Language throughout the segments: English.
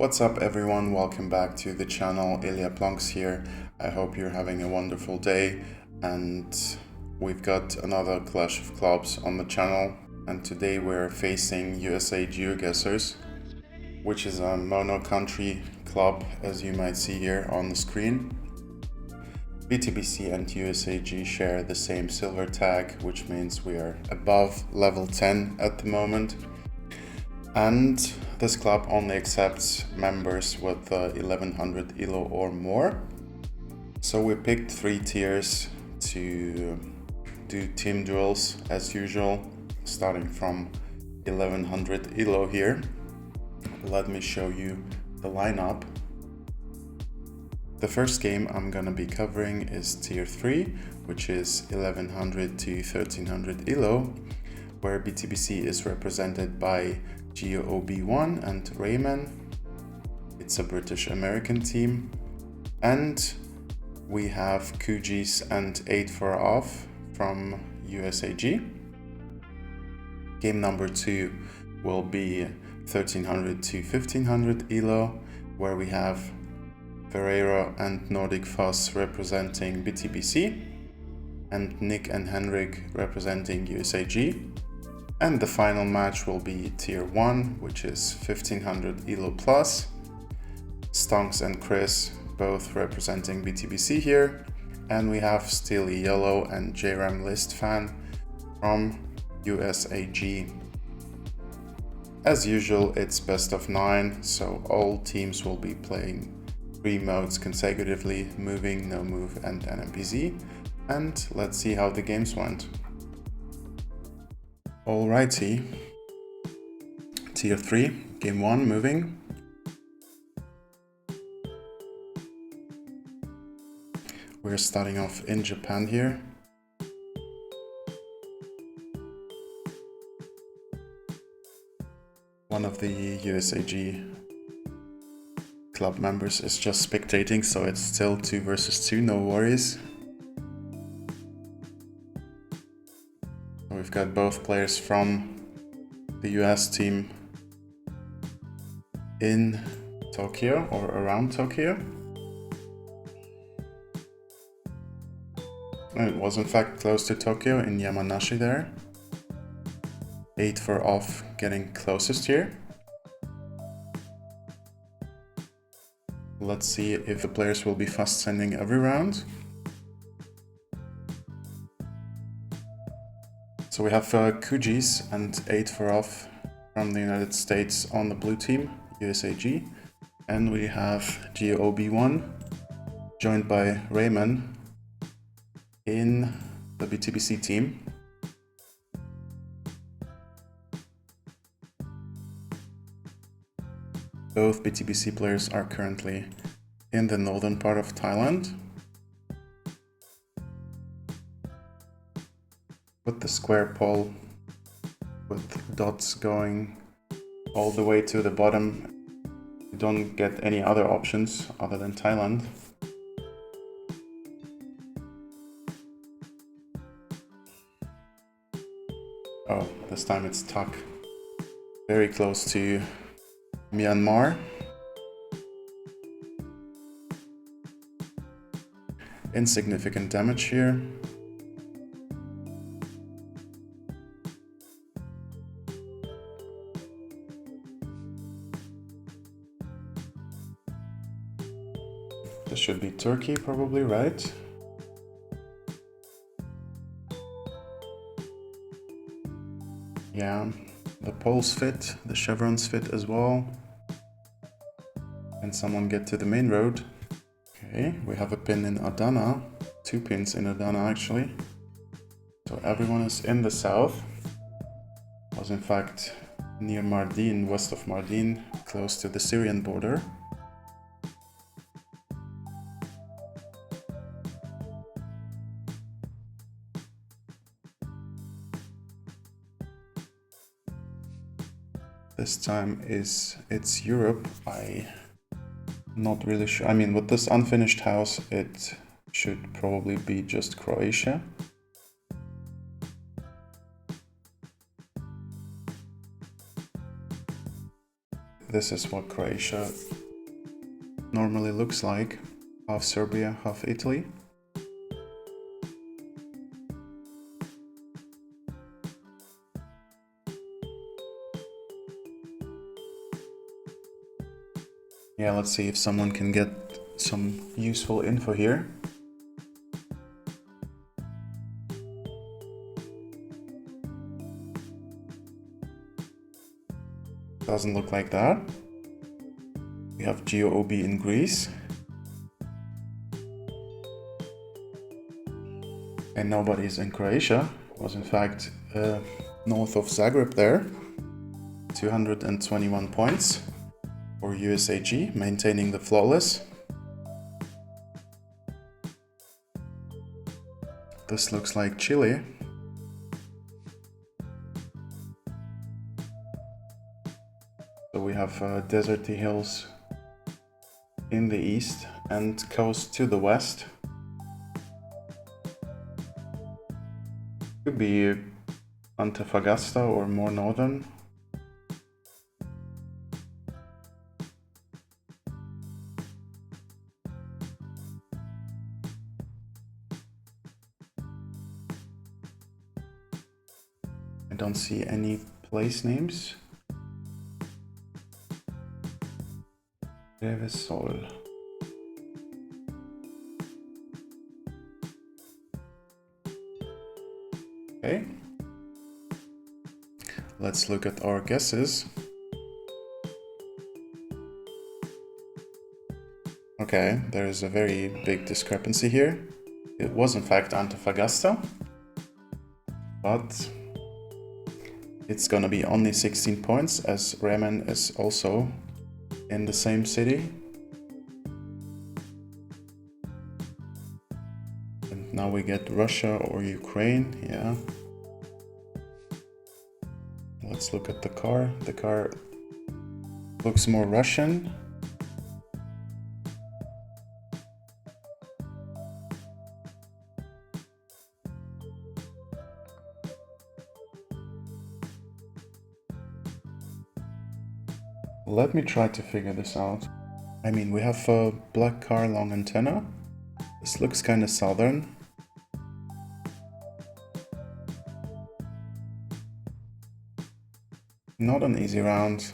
What's up everyone, welcome back to the channel. Stonks here. I hope you're having a wonderful day, and we've got another Clash of Clubs on the channel, and today we're facing USA geoguessrs, which is a mono country club, as you might see here on the screen. BTBC and USAG share the same silver tag, which means we are above level 10 at the moment. And this club only accepts members with 1100 elo or more. So we picked 3 tiers to do team duels as usual, starting from 1100 elo here. Let me show you the lineup. The first game I'm gonna be covering is tier 3, which is 1100 to 1300 elo, where BTBC is represented by geoguessr and ramenn. It's a British-American team. And we have Kujis and 8 for off from USAG. Game number 2 will be 1300 to 1500 elo, where we have Ferreiro and NordicFuss representing BTBC, and Nick and Henrik representing USAG. And the final match will be tier 1, which is 1500 elo plus. Stonks and Chris both representing BTBC here. And we have Steely Yellow and JRAM List Fan from USAG. As usual, it's best of 9, so all teams will be playing 3 modes consecutively: moving, no move, and NMPZ. And let's see how the games went. Alrighty, tier 3, game 1, moving. We're starting off in Japan here. One of the USAG club members is just spectating, so it's still 2 versus 2, no worries. We've got both players from the US team in Tokyo or around Tokyo. And it was in fact close to Tokyo, in Yamanashi there. 8 for off getting closest here. Let's see if the players will be fast sending every round. So we have Kujis and 8 for off from the United States on the blue team, USAG. And we have geoguessr joined by ramenn in the BTBC team. Both BTBC players are currently in the northern part of Thailand, with the square pole with dots going all the way to the bottom. You don't get any other options other than Thailand. Oh, this time it's Tak. Very close to Myanmar. Insignificant damage here. This should be Turkey, probably, right? Yeah, the poles fit, the chevrons fit as well. Can someone get to the main road? Okay, we have a pin in Adana, 2 pins in Adana actually. So everyone is in the south. Was in fact near Mardin, west of Mardin, close to the Syrian border. This time it's Europe. I'm not really sure. I mean, with this unfinished house, it should probably be just Croatia. this is what Croatia normally looks like. Half Serbia, half Italy. Yeah, let's see if someone can get some useful info here. Doesn't look like that. We have GeoOB in Greece. And nobody's in Croatia. It was in fact north of Zagreb there. 221 points for USAG, maintaining the flawless. This looks like Chile. So we have deserty hills in the east and coast to the west. Could be Antofagasta or more northern. I don't see any place names. Revesol. Okay. Let's look at our guesses. Okay, there is a very big discrepancy here. It was in fact Antofagasta, but it's gonna be only 16 points as Ramenn is also in the same city. And now we get Russia or Ukraine, yeah. Let's look at the car. The car looks more Russian. Let me try to figure this out. I mean, we have a black car, long antenna. This looks kind of southern. Not an easy round,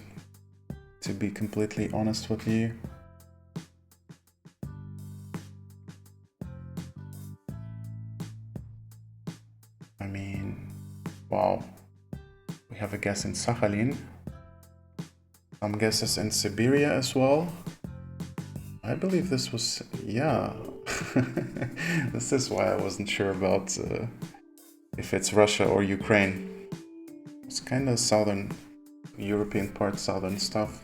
to be completely honest with you. I mean, wow. We have a guess in Sakhalin. Some guesses in Siberia as well. I believe this was, yeah. This is why I wasn't sure about if it's Russia or Ukraine. It's kind of southern, European part, southern stuff.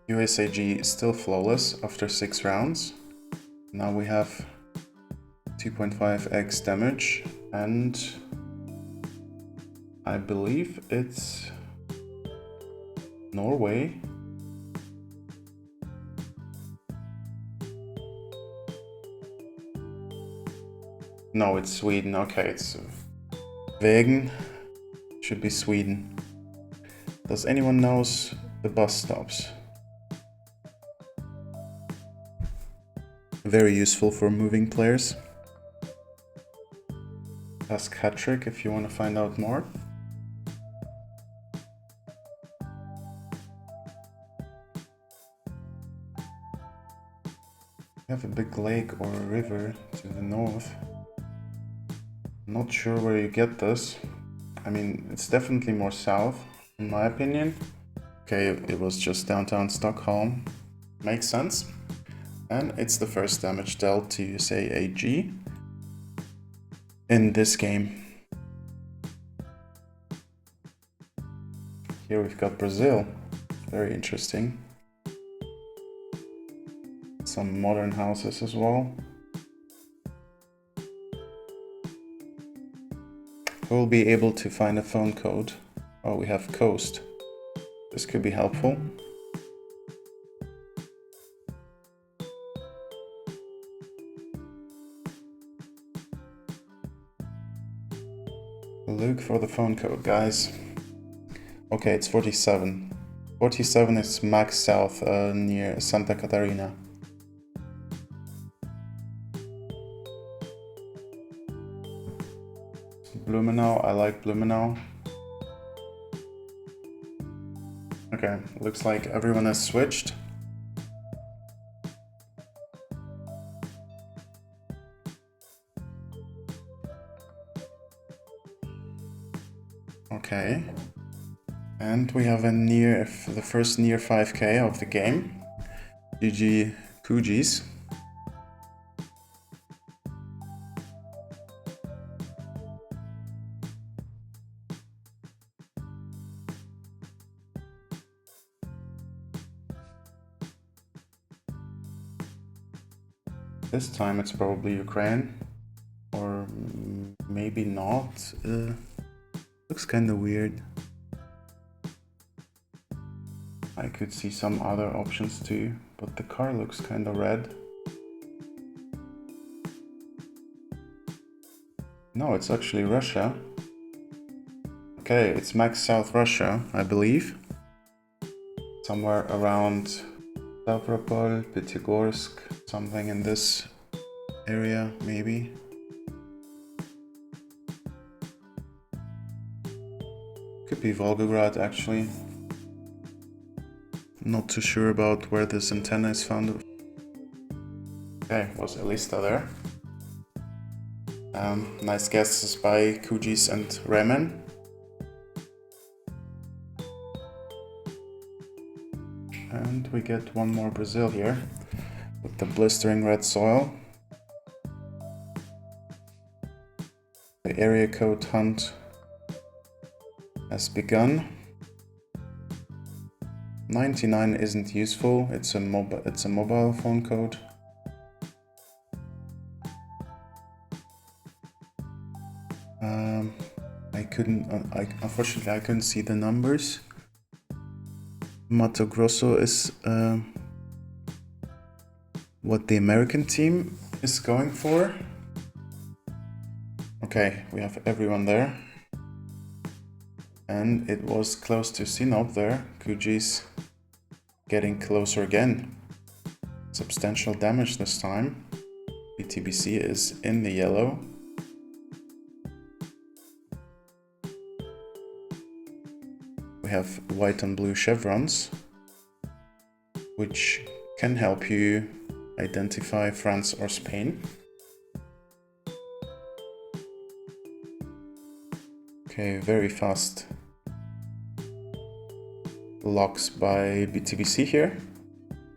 USAG is still flawless after 6 rounds. Now we have 2.5x damage, and I believe it's Norway. No, it's Sweden. Okay, it's Wegen. Should be Sweden. Does anyone knows the bus stops? Very useful for moving players. Ask Hattrick if you want to find out more. We have a big lake or a river to the north. Not sure where you get this. I mean, it's definitely more south, in my opinion. Okay, it was just downtown Stockholm. Makes sense. And it's the first damage dealt to USAG in this game. Here we've got Brazil. Very interesting. Some modern houses as well. We'll be able to find a phone code. Oh, we have coast. This could be helpful. Look for the phone code, guys. Okay, it's 47. 47 is max south near Santa Catarina. Blumenau, I like Blumenau. Okay, looks like everyone has switched. Okay. And we have the first near 5k of the game. GG Kujis. This time it's probably Ukraine, or maybe not. Looks kind of weird. I could see some other options too, but the car looks kind of red. No, it's actually Russia. Okay, it's max South Russia, I believe. Somewhere around Stavropol, Pyatigorsk, something in this area, maybe. Could be Volgograd, actually. Not too sure about where this antenna is found. Okay, was Elista there. Nice guesses by Kujis and Ramenn. And we get one more Brazil here with the blistering red soil. The area code hunt has begun. 99 isn't useful, it's a mobile phone code. Unfortunately I couldn't see the numbers. Mato Grosso is what the American team is going for. Okay, we have everyone there. And it was close to Sinop there. Kujis getting closer again. Substantial damage this time. BTBC is in the yellow. We have white and blue chevrons, which can help you identify France or Spain. Okay, very fast locks by BTBC here,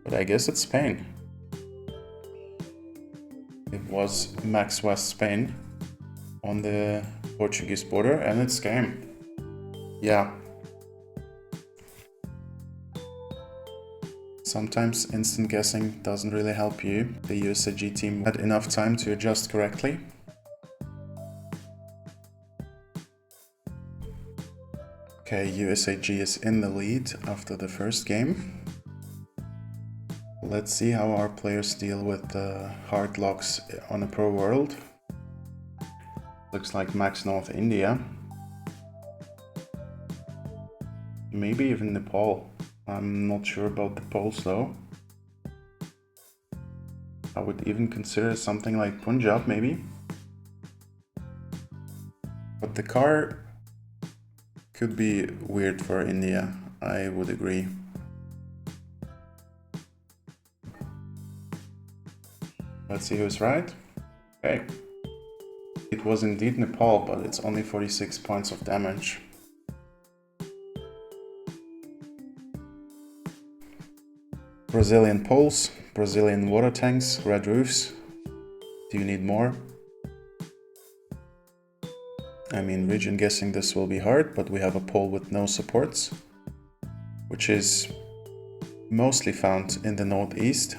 but I guess it's Spain. It was Max West Spain on the Portuguese border, and it's game. Yeah. Sometimes instant guessing doesn't really help you. The USAG team had enough time to adjust correctly. Okay, USAG is in the lead after the first game. Let's see how our players deal with the hard locks on a pro world. Looks like Max North India. Maybe even Nepal. I'm not sure about the Poles though. I would even consider something like Punjab maybe. But the car could be weird for India, I would agree. Let's see who's right. Okay. It was indeed Nepal, but it's only 46 points of damage. Brazilian poles, Brazilian water tanks, red roofs. Do you need more? I mean, region guessing this will be hard, but we have a pole with no supports, which is mostly found in the northeast.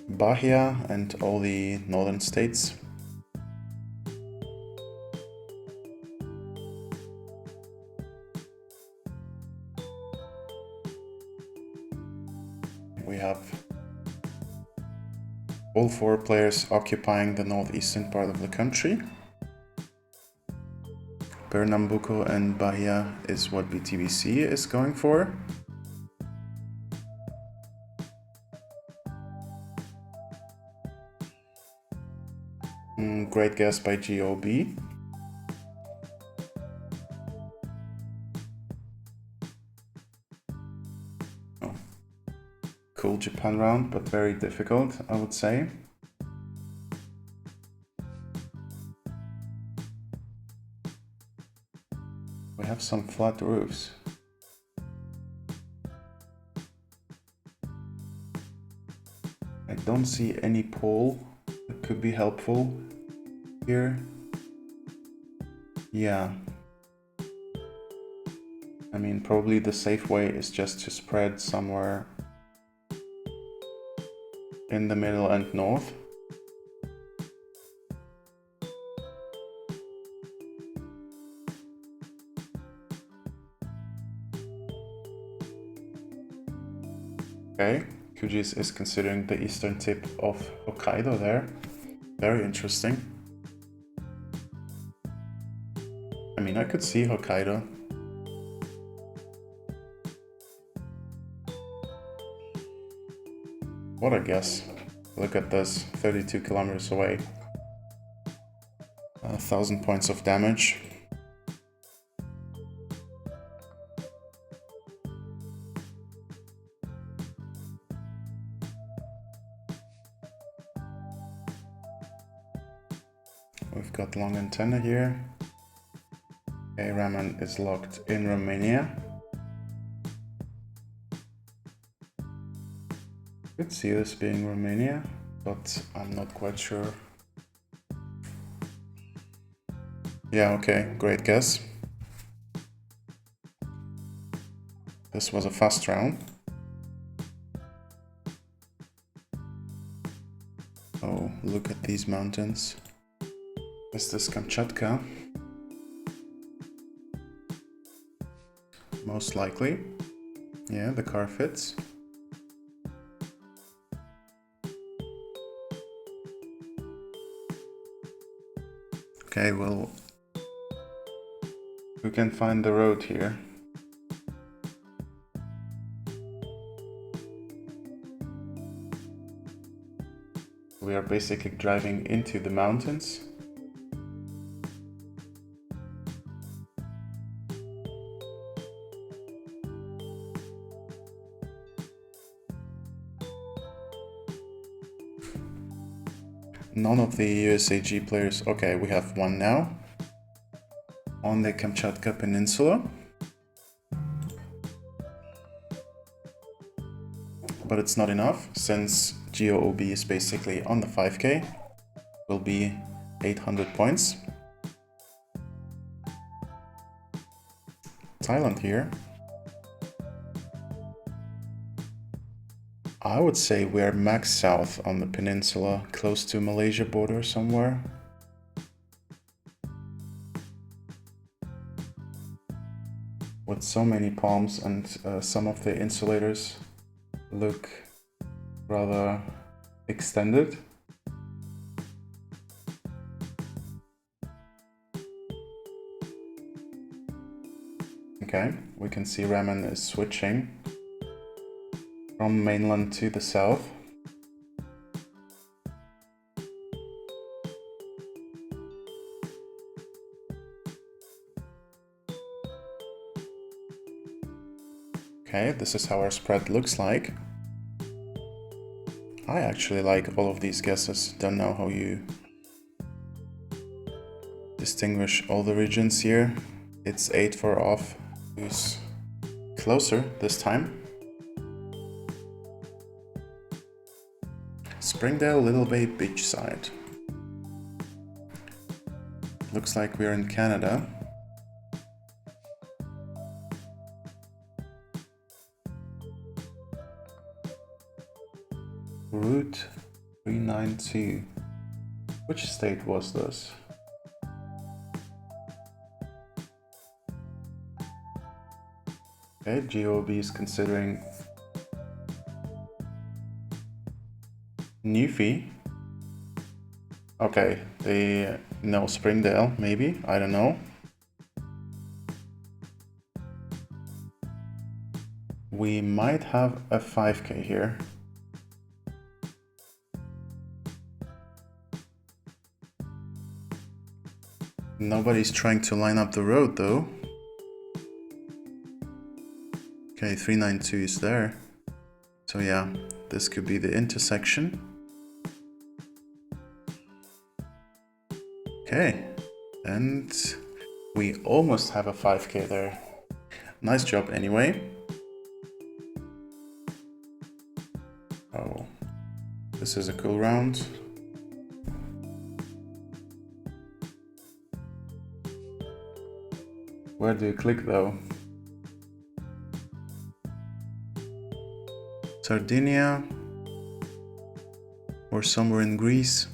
Bahia and all the northern states. We have All 4 players occupying the northeastern part of the country. Pernambuco and Bahia is what BTBC is going for. Great guess by GOB. Oh. Cool Japan round, but very difficult, I would say. We have some flat roofs. I don't see any pole that could be helpful here. Yeah. I mean, probably the safe way is just to spread somewhere in the middle and north. Okay, Kujis is considering the eastern tip of Hokkaido there. Very interesting. I mean, I could see Hokkaido. What a guess. Look at this, 32 kilometers away. 1,000 points of damage. We've got long antenna here. Okay, ramenn is locked in Romania. Could see this being Romania, but I'm not quite sure. Yeah, okay, great guess. This was a fast round. Oh, look at these mountains. Is this Kamchatka? Most likely. Yeah, the car fits. Okay, well, we can find the road here. We are basically driving into the mountains. None of the USAG players. Okay, we have one now on the Kamchatka Peninsula. But it's not enough, since GOB is basically on the 5k. Will be 800 points. Thailand here. I would say we're max south on the peninsula, close to Malaysia border somewhere. With so many palms, and some of the insulators look rather extended. Okay, we can see ramenn is switching from mainland to the south. Okay, this is how our spread looks like. I actually like all of these guesses. Don't know how you distinguish all the regions here. It's 8 for off, who's closer this time. Springdale, Little Bay, beachside. Looks like we're in Canada. Route 392. Which state was this? Okay, GOB is considering Newfie. Okay, they know Springdale, maybe, I don't know. We might have a 5k here. Nobody's trying to line up the road though. Okay, 392 is there. So yeah, this could be the intersection. Okay, and we almost have a 5k there. Nice job anyway. Oh, this is a cool round. Where do you click though? Sardinia or somewhere in Greece.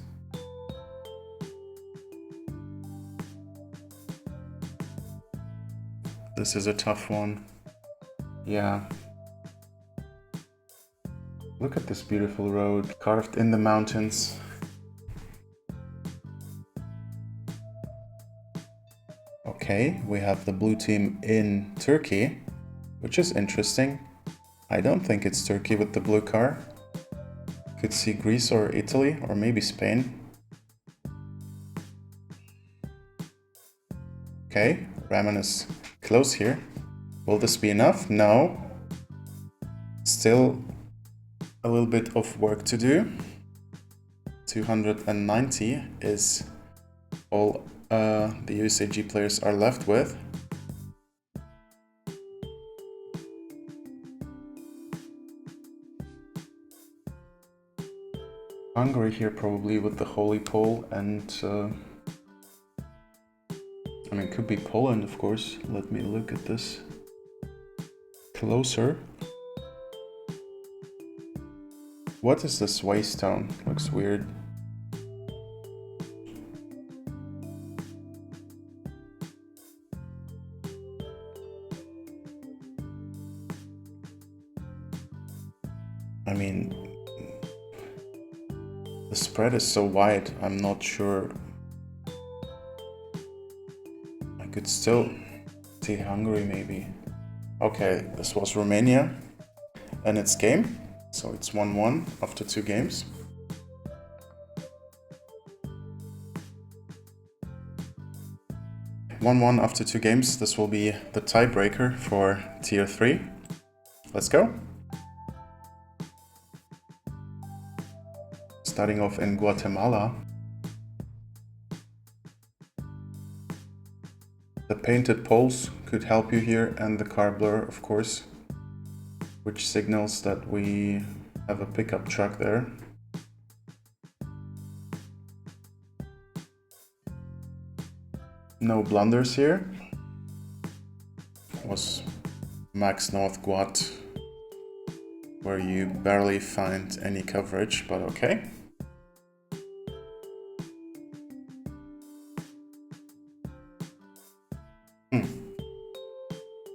This is a tough one. Yeah. Look at this beautiful road carved in the mountains. Okay, we have the blue team in Turkey, which is interesting. I don't think it's Turkey with the blue car. Could see Greece or Italy or maybe Spain. Okay, ramenn is close here. Will this be enough? No. Still a little bit of work to do. 290 is all the USAG players are left with. Hungary here probably with the holy pole, and I mean, could be Poland, of course. Let me look at this closer. What is this waystone? Looks weird. I mean, the spread is so wide, I'm not sure. I could still see Hungary maybe. Okay, this was Romania and it's game. So it's 1-1 after 2 games. After 2 games. This will be the tiebreaker for Tier 3. Let's go. Starting off in Guatemala. The painted poles could help you here, and the car blur, of course, which signals that we have a pickup truck there. No blunders here. Was Max North Guat, where you barely find any coverage, but okay.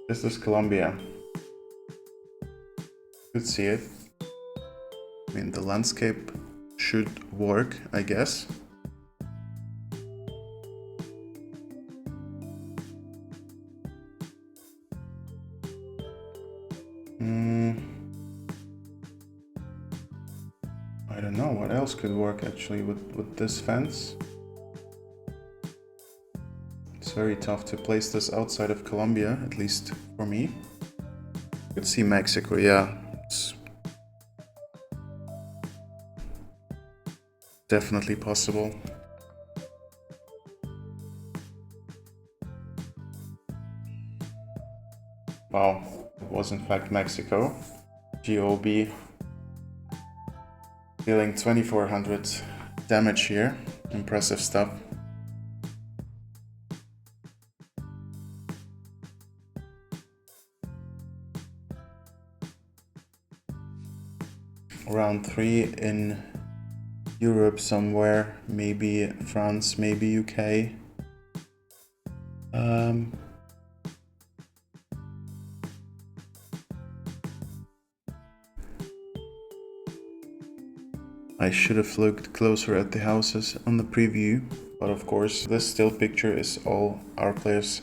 This is Colombia. Could see it. I mean, the landscape should work, I guess. I don't know what else could work actually with this fence. It's very tough to place this outside of Colombia, at least for me. Could see Mexico, yeah. It's definitely possible. Wow, it was in fact Mexico. GOB dealing 2400 damage here. Impressive stuff. Round 3 in Europe somewhere, maybe France, maybe UK. I should have looked closer at the houses on the preview, but of course this still picture is all our players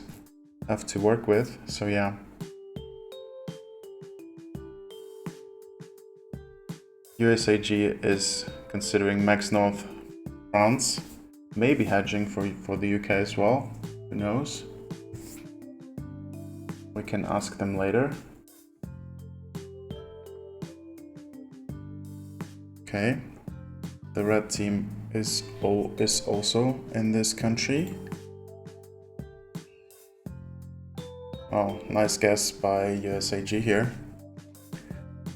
have to work with, so yeah. USAG is considering Max North France, maybe hedging for the UK as well, who knows? We can ask them later. Okay, the red team is also in this country. Oh, nice guess by USAG here.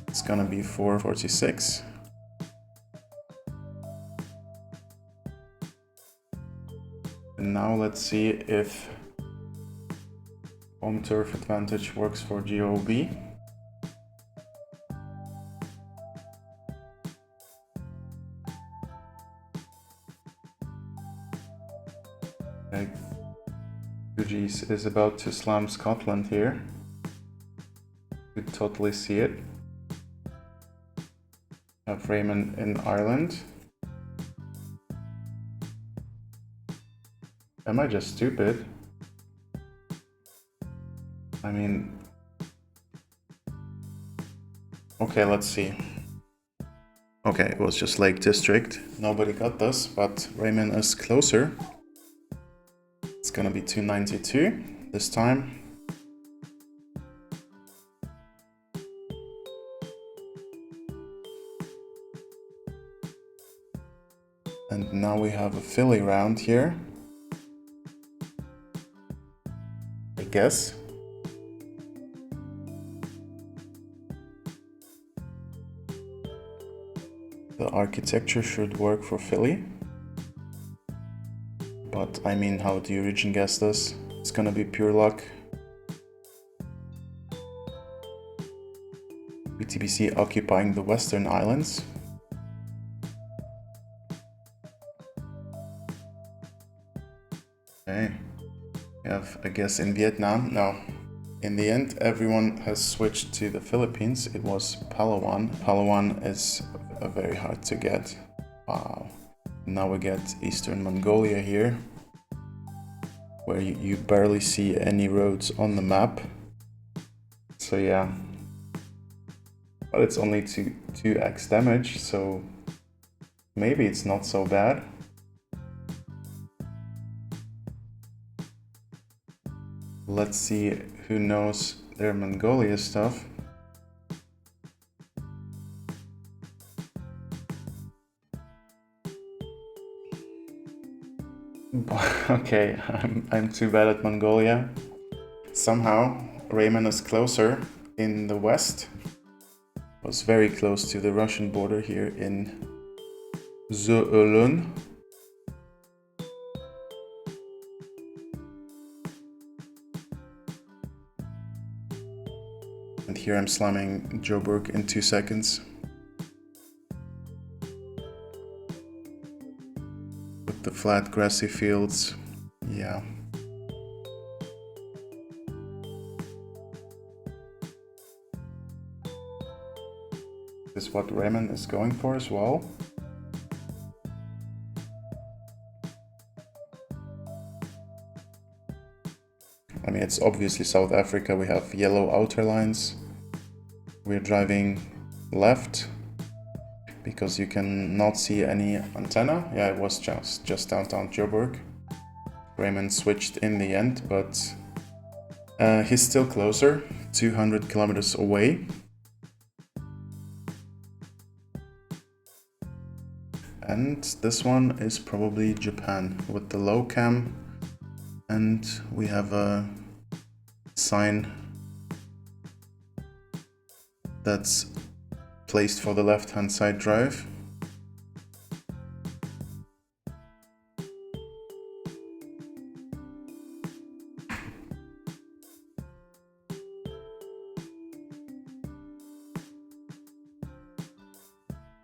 It's gonna be 446. And now let's see if home turf advantage works for GOB. Fugees is about to slam Scotland here. You could totally see it. Have Ramenn in Ireland. Am I just stupid? I mean... Okay, let's see. Okay, it was just Lake District. Nobody got this, but Ramenn is closer. It's gonna be 292 this time. And now we have a Philly round here, I guess. The architecture should work for Philly. But I mean, how do you region guess this? It's gonna be pure luck. BTBC occupying the Western Islands. Okay, we have a guess in Vietnam. No, in the end, everyone has switched to the Philippines. It was Palawan. Palawan is very hard to get. Wow. Now we get Eastern Mongolia here, where you barely see any roads on the map. So yeah, but it's only 2x damage, so maybe it's not so bad. Let's see who knows their Mongolia stuff. Okay, I'm too bad at Mongolia. Somehow, Ramenn is closer in the west. Was very close to the Russian border here in Zeolun. And here I'm slamming Joburg in 2 seconds. The flat grassy fields, yeah. This is what Ramenn is going for as well. I mean, it's obviously South Africa. We have yellow outer lines. We're driving left, because you can not see any antenna. Yeah, it was just downtown Joburg. Ramenn switched in the end, but he's still closer, 200 kilometers away. And this one is probably Japan with the low cam, and we have a sign that's placed for the left-hand side drive.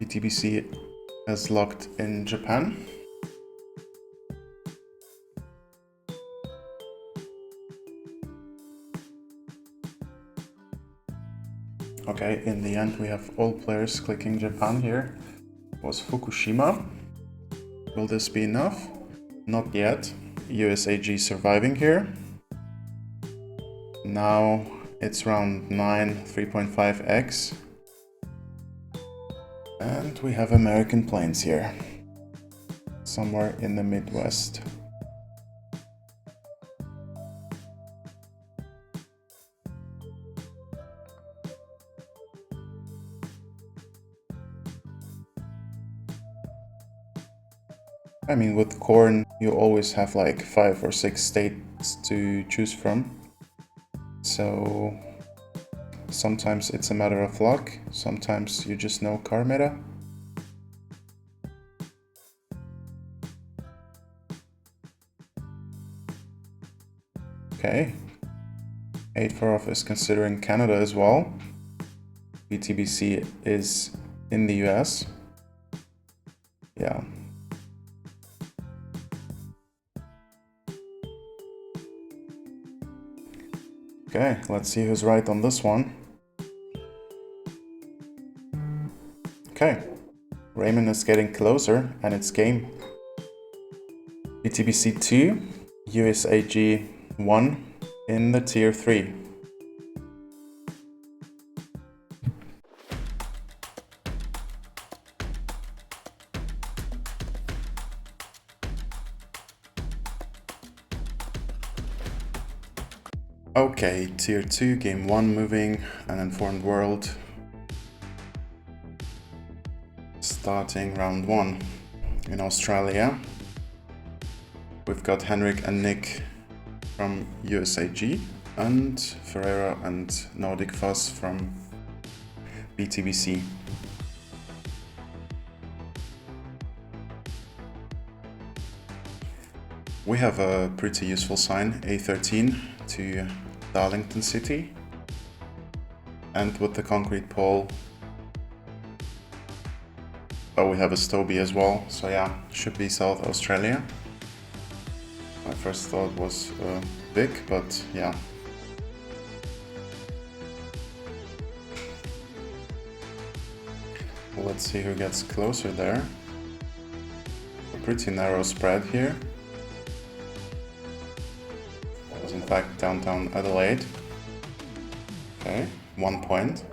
BTBC has locked in Japan. Okay, in the end we have all players clicking Japan here. was Fukushima. Will this be enough? Not yet. USAG surviving here. Now it's round 9, 3.5x. And we have American plains here, somewhere in the Midwest. I mean, with corn, you always have like 5 or 6 states to choose from. So sometimes it's a matter of luck, sometimes you just know car meta. Okay, 8 for off is considering Canada as well. BTBC is in the US. Yeah. Okay, let's see who's right on this one. Okay, ramenn is getting closer and it's game. BTBC 2, USAG 1 in the tier 3. Okay, tier 2, game 1 moving, an informed world. Starting round 1 in Australia. We've got Henrik and Nick from USAG and Ferreiro and NordicFuss from BTBC. We have a pretty useful sign, A13 to Darlington City, and with the concrete pole, oh, we have a Stobie as well, so yeah, should be South Australia. My first thought was Vic, but yeah. Well, let's see who gets closer there. A pretty narrow spread here. In fact, downtown Adelaide. Okay, 1 point.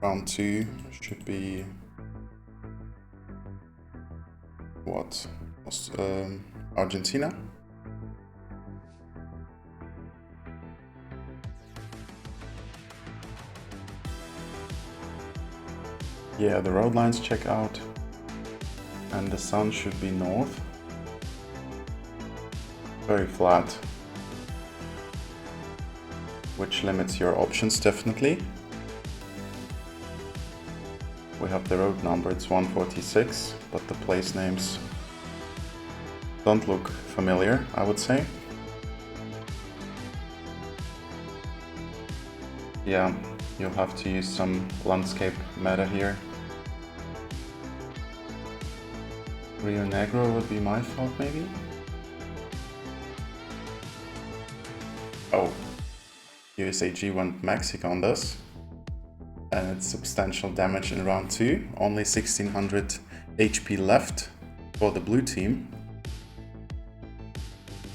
Round 2 should be what? Argentina. Yeah, the road lines check out. And the sun should be north. Very flat, which limits your options definitely. We have the road number, it's 146, but the place names don't look familiar, I would say. Yeah, you'll have to use some landscape meta here. Rio Negro would be my thought, maybe? Oh, USAG went Mexico on this, and it's substantial damage in round 2. Only 1600 HP left for the blue team.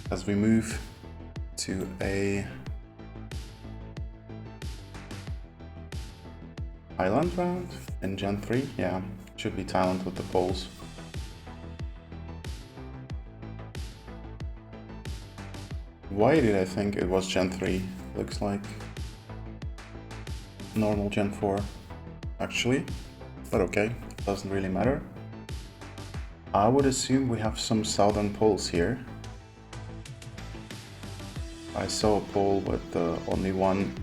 As we move to a Thailand round in Gen 3, yeah, should be Thailand with the poles. Why did I think it was Gen 3? Looks like normal Gen 4, actually, but okay, doesn't really matter. I would assume we have some southern poles here. I saw a pole with only one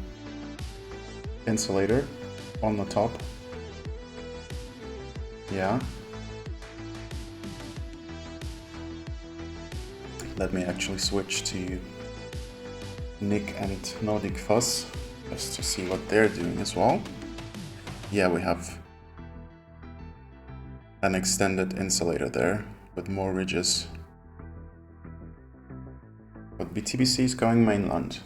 insulator on the top. Yeah. Let me actually switch to Nick and NordicFuss just to see what they're doing as well. Yeah, we have an extended insulator there with more ridges. But BTBC is going mainland.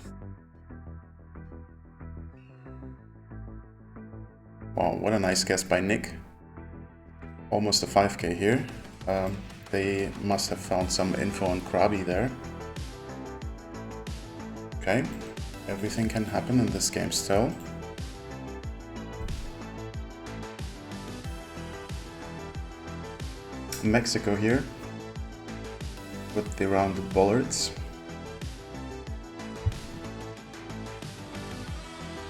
Wow, what a nice guess by Nick. Almost a 5k here. They must have found some info on Krabi there. Okay, everything can happen in this game still. Mexico here with the rounded bollards.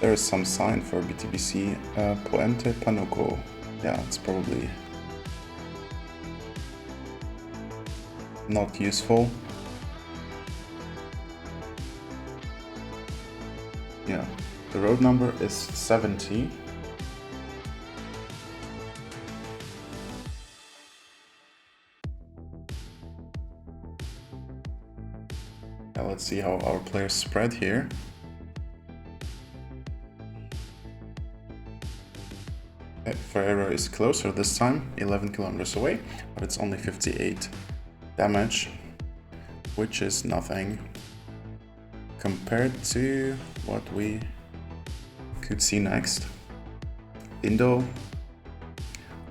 There is some sign for BTBC, Puente Panuco. Yeah, it's probably not useful. Yeah, the road number is 70. Yeah, let's see how our players spread here. Ferreiro is closer this time, 11 kilometers away, but it's only 58 damage, which is nothing compared to what we could see next. Indo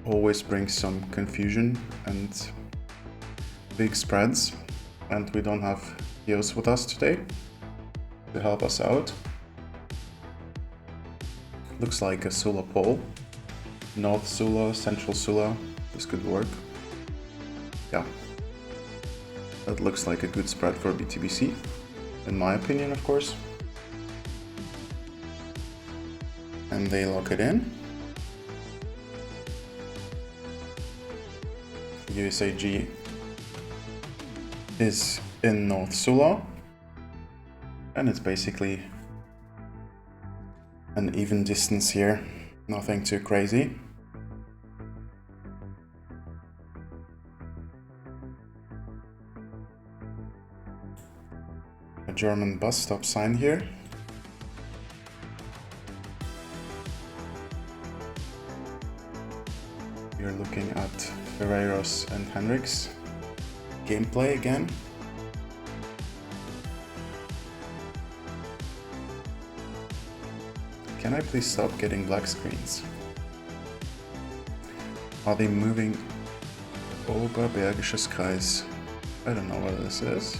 always brings some confusion and big spreads, and we don't have Geos with us today to help us out. Looks like a Sula pole. North Sula, Central Sula, this could work. Yeah, that looks like a good spread for BTBC, in my opinion, of course. And they lock it in. USAG is in North Sula, and it's basically an even distance here, nothing too crazy. A German bus stop sign here. You're looking at Ferreiros and Henriks gameplay again. Can I please stop getting black screens? Are they moving Oberbergisches Kreis? I don't know what this is.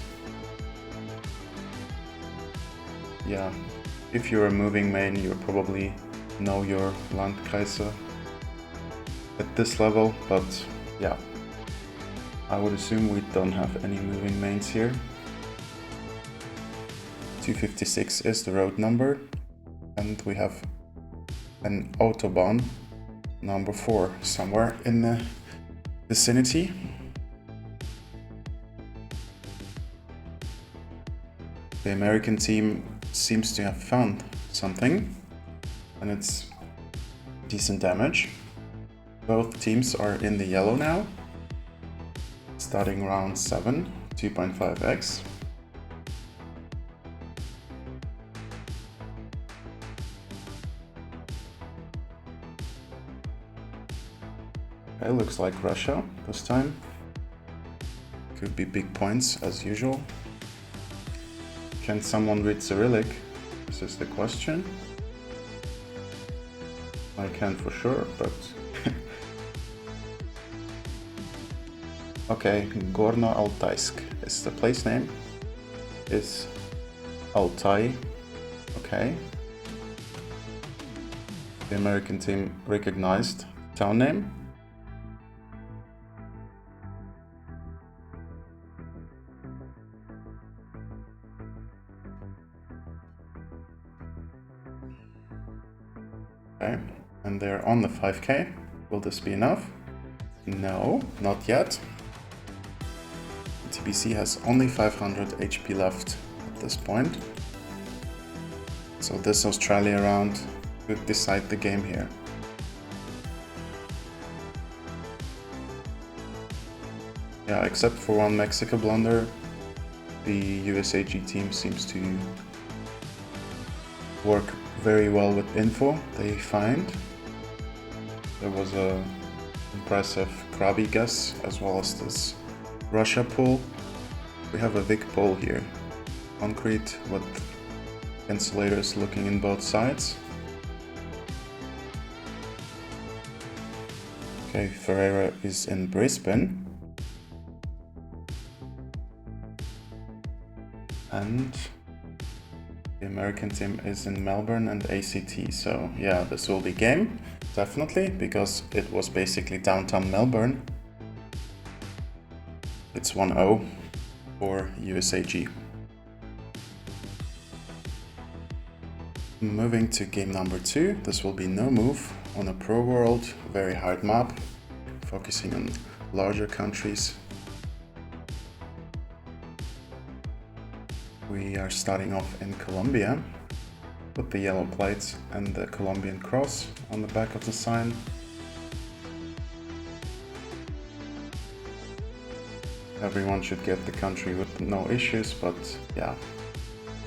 Yeah, if you're a moving main, you probably know your Landkreise at this level, but yeah, I would assume we don't have any moving mains here. 256 is the road number, and we have an Autobahn number 4 somewhere in the vicinity. The American team seems to have found something, and it's decent damage. Both teams are in the yellow now, starting round 7, 2.5x. It looks like Russia this time. Could be big points as usual. Can someone read Cyrillic? This is the question. I can for sure, but... Okay, Gorno-Altaysk is the place name. Is Altai. Okay. The American team recognized town name. Okay, and they're on the 5k. Will this be enough? No, not yet. BTBC has only 500 HP left at this point. So this Australia round could decide the game here. Yeah, except for one Mexico blunder, the USAG team seems to work very well with info they find. There was a impressive Krabi guess as well as this Russia pull. We have a Vic pull here. Concrete with insulators looking in both sides. Okay, Ferreiro is in Brisbane. And the American team is in Melbourne and ACT. So yeah, this will be game, definitely, because it was basically downtown Melbourne. It's 1-0 for USAG. Moving to game number 2, this will be no move on a pro world, very hard map, focusing on larger countries. We are starting off in Colombia with the yellow plates and the Colombian cross on the back of the sign. Everyone should get the country with no issues, but yeah,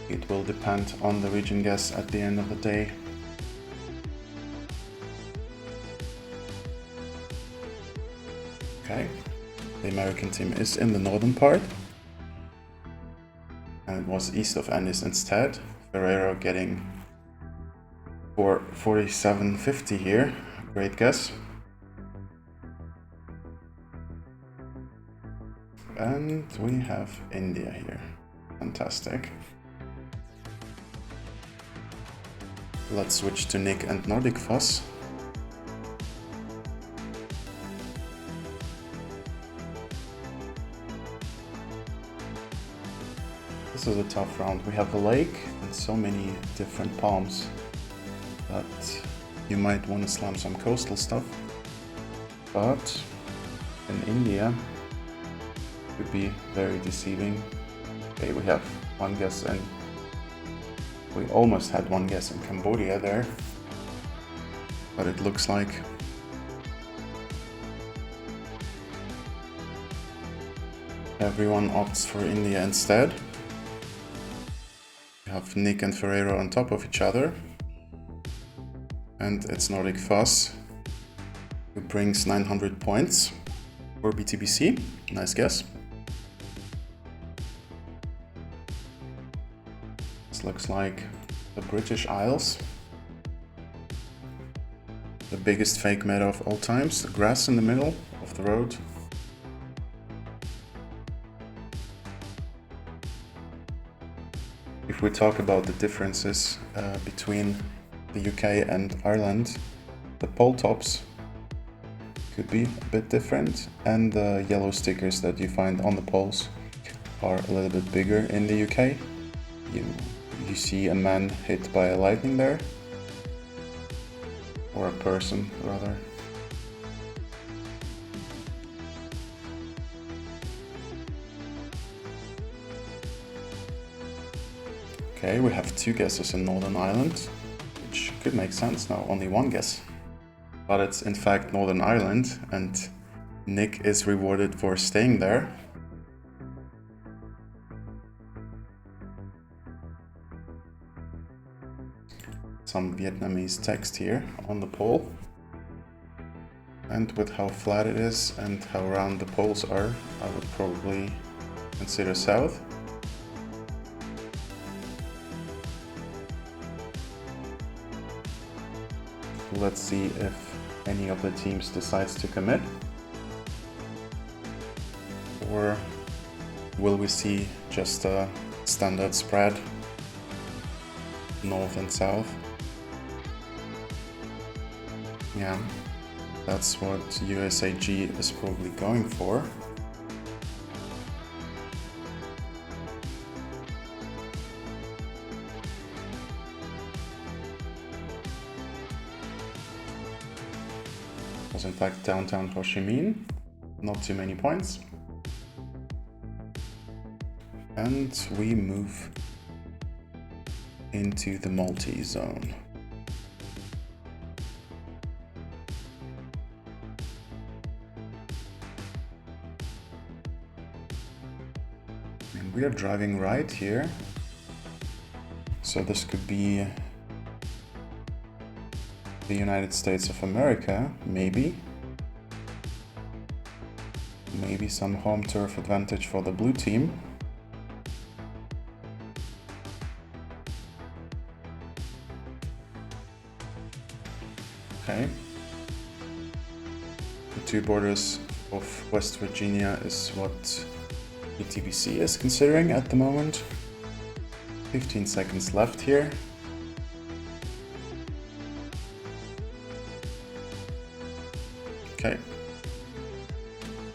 it will depend on the region guess at the end of the day. Okay, the American team is in the northern part, and it was east of Andes instead. Ferreiro getting for 47.50 here, great guess. And we have India here, fantastic. Let's switch to Nick and NordicFuss. This is a tough round. We have a lake and so many different palms that you might want to slam some coastal stuff. But in India, it could be very deceiving. Okay, we have one guess and we almost had one guess in Cambodia there, but it looks like everyone opts for India instead. We have Nick and Ferreiro on top of each other, and it's NordicFuss who brings 900 points for BTBC. Nice guess. Looks like the British Isles. The biggest fake meadow of all times, the grass in the middle of the road. If we talk about the differences between the UK and Ireland, the pole tops could be a bit different, and the yellow stickers that you find on the poles are a little bit bigger in the UK. You see a man hit by a lightning there, or a person rather. Okay, we have 2 guesses in Northern Ireland, which could make sense now, only 1 guess. But it's in fact Northern Ireland, and Nick is rewarded for staying there. Some Vietnamese text here on the pole, and with how flat it is and how round the poles are, I would probably consider south. Let's see if any of the teams decides to commit, or will we see just a standard spread, north and south? Yeah, that's what USAG is probably going for. Was in fact downtown Ho Chi Minh, not too many points. And we move into the multi-zone. And we are driving right here, so this could be the United States of America, maybe. Maybe some home turf advantage for the blue team. Okay. two borders of West Virginia is what BTBC is considering at the moment. 15 seconds left here. Okay.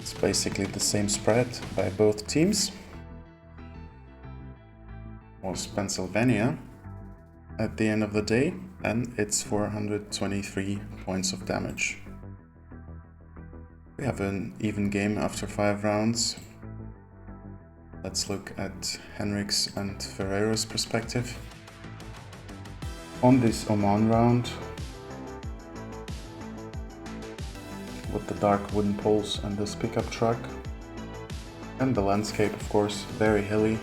It's basically the same spread by both teams. Was Pennsylvania at the end of the day, and it's 423 points of damage. We have an even game after 5 rounds. Let's look at Henrik's and Ferreiro's perspective. On this Oman round, with the dark wooden poles and this pickup truck, and the landscape, of course, very hilly.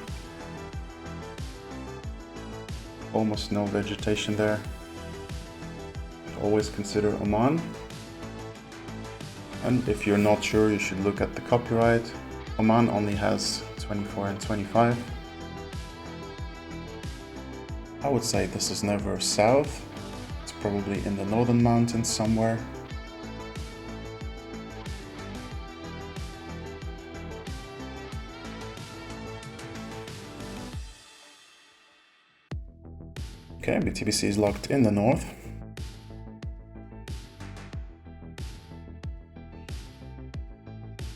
Almost no vegetation there. Always consider Oman. And if you're not sure, you should look at the copyright. Oman only has 24 and 25. I would say this is never south. It's probably in the northern mountains somewhere. Okay, BTBC is locked in the north.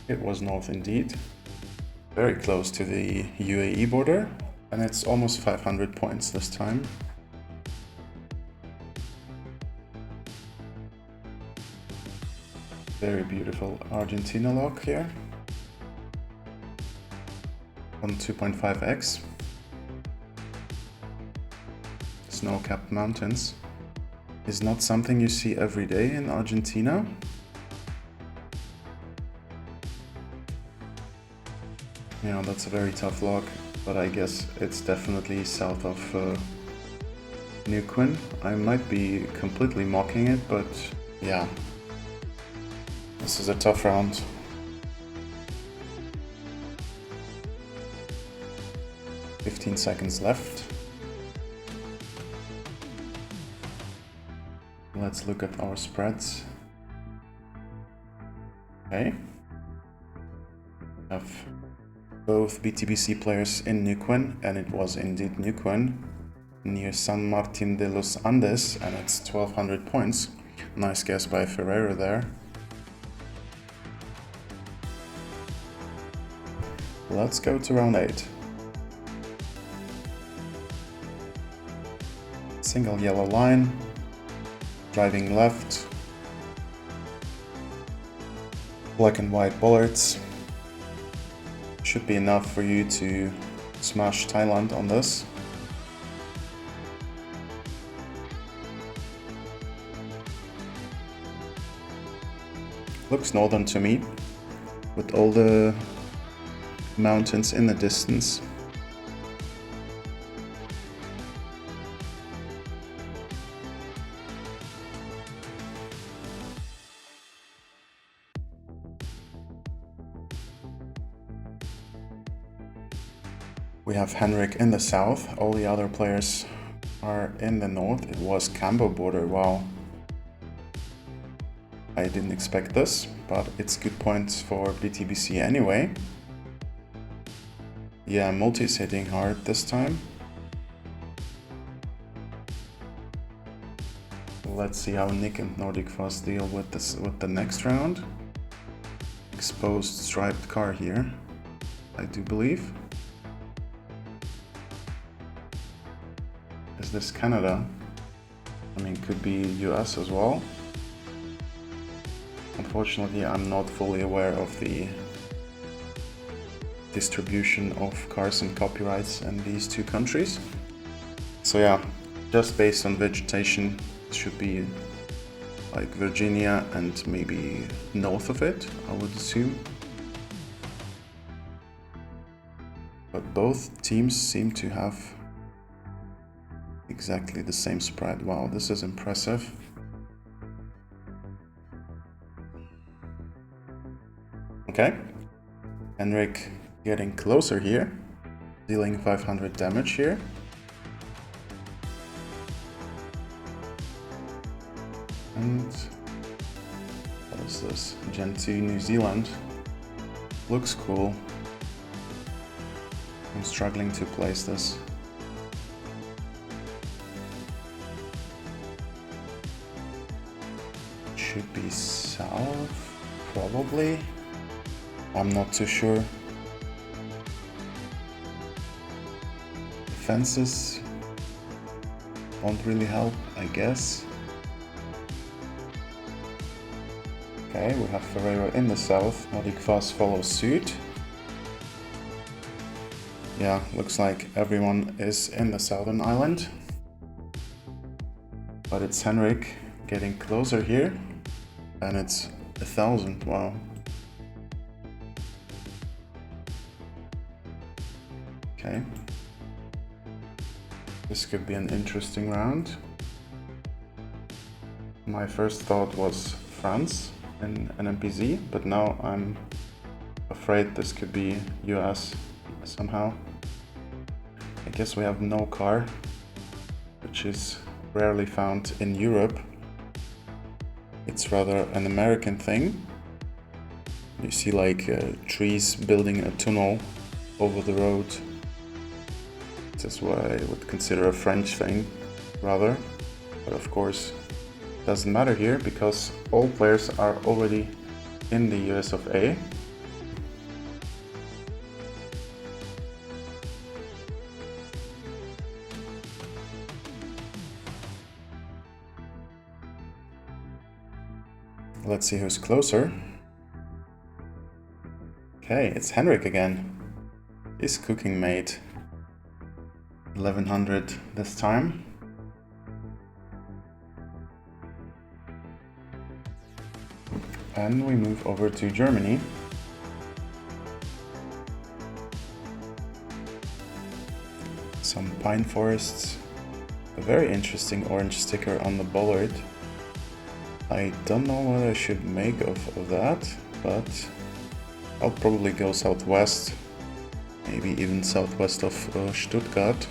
It was north indeed. Very close to the UAE border, and it's almost 500 points this time. Very beautiful Argentina lock here. On 2.5x. Snow-capped mountains is not something you see every day in Argentina. You know, that's a very tough lock, but I guess it's definitely south of Neuquén. I might be completely mocking it, but yeah, this is a tough round. "15 seconds left. Let's look at our spreads. Okay. Have both BTBC players in Neuquén, and it was indeed Neuquén, near San Martín de los Andes, and it's 1200 points. Nice guess by Ferreiro there. Let's go to round 8. Single yellow line. Driving left, black and white bollards. Should be enough for you to smash Thailand on this. Looks northern to me, with all the mountains in the distance. We have Henrik in the south, all the other players are in the north. It was Cambo border, wow. I didn't expect this, but it's good points for BTBC anyway. Yeah, multi's hitting hard this time. Let's see how Nick and NordicFuss deal with this with the next round. Exposed striped car here, I do believe. Is this Canada? I mean, could be US as well. Unfortunately, I'm not fully aware of the distribution of cars and copyrights in these two countries. So yeah, just based on vegetation, it should be like Virginia and maybe north of it, I would assume. But both teams seem to have exactly the same spread. Wow, this is impressive. Okay, Henrik getting closer here, dealing 500 damage here. And that is is this? Gen 2 New Zealand. Looks cool. I'm struggling to place this. Should be south, probably. I'm not too sure. Fences won't really help, I guess. Okay, we have Ferreiro in the south. NordicFuss follows suit. Yeah, looks like everyone is in the southern island. But it's Henrik getting closer here. And it's 1,000, wow. Okay. This could be an interesting round. My first thought was France in an NPZ, but now I'm afraid this could be US somehow. I guess we have no car, which is rarely found in Europe. It's rather an American thing. You see like trees building a tunnel over the road. This is what I would consider a French thing, rather. But of course, doesn't matter here because all players are already in the US of A. Let's see who's closer. Okay, it's Henrik again. His cooking mate. 1100 this time. And we move over to Germany. Some pine forests. A very interesting orange sticker on the bollard. I don't know what I should make of that, but I'll probably go southwest. Maybe even southwest of Stuttgart.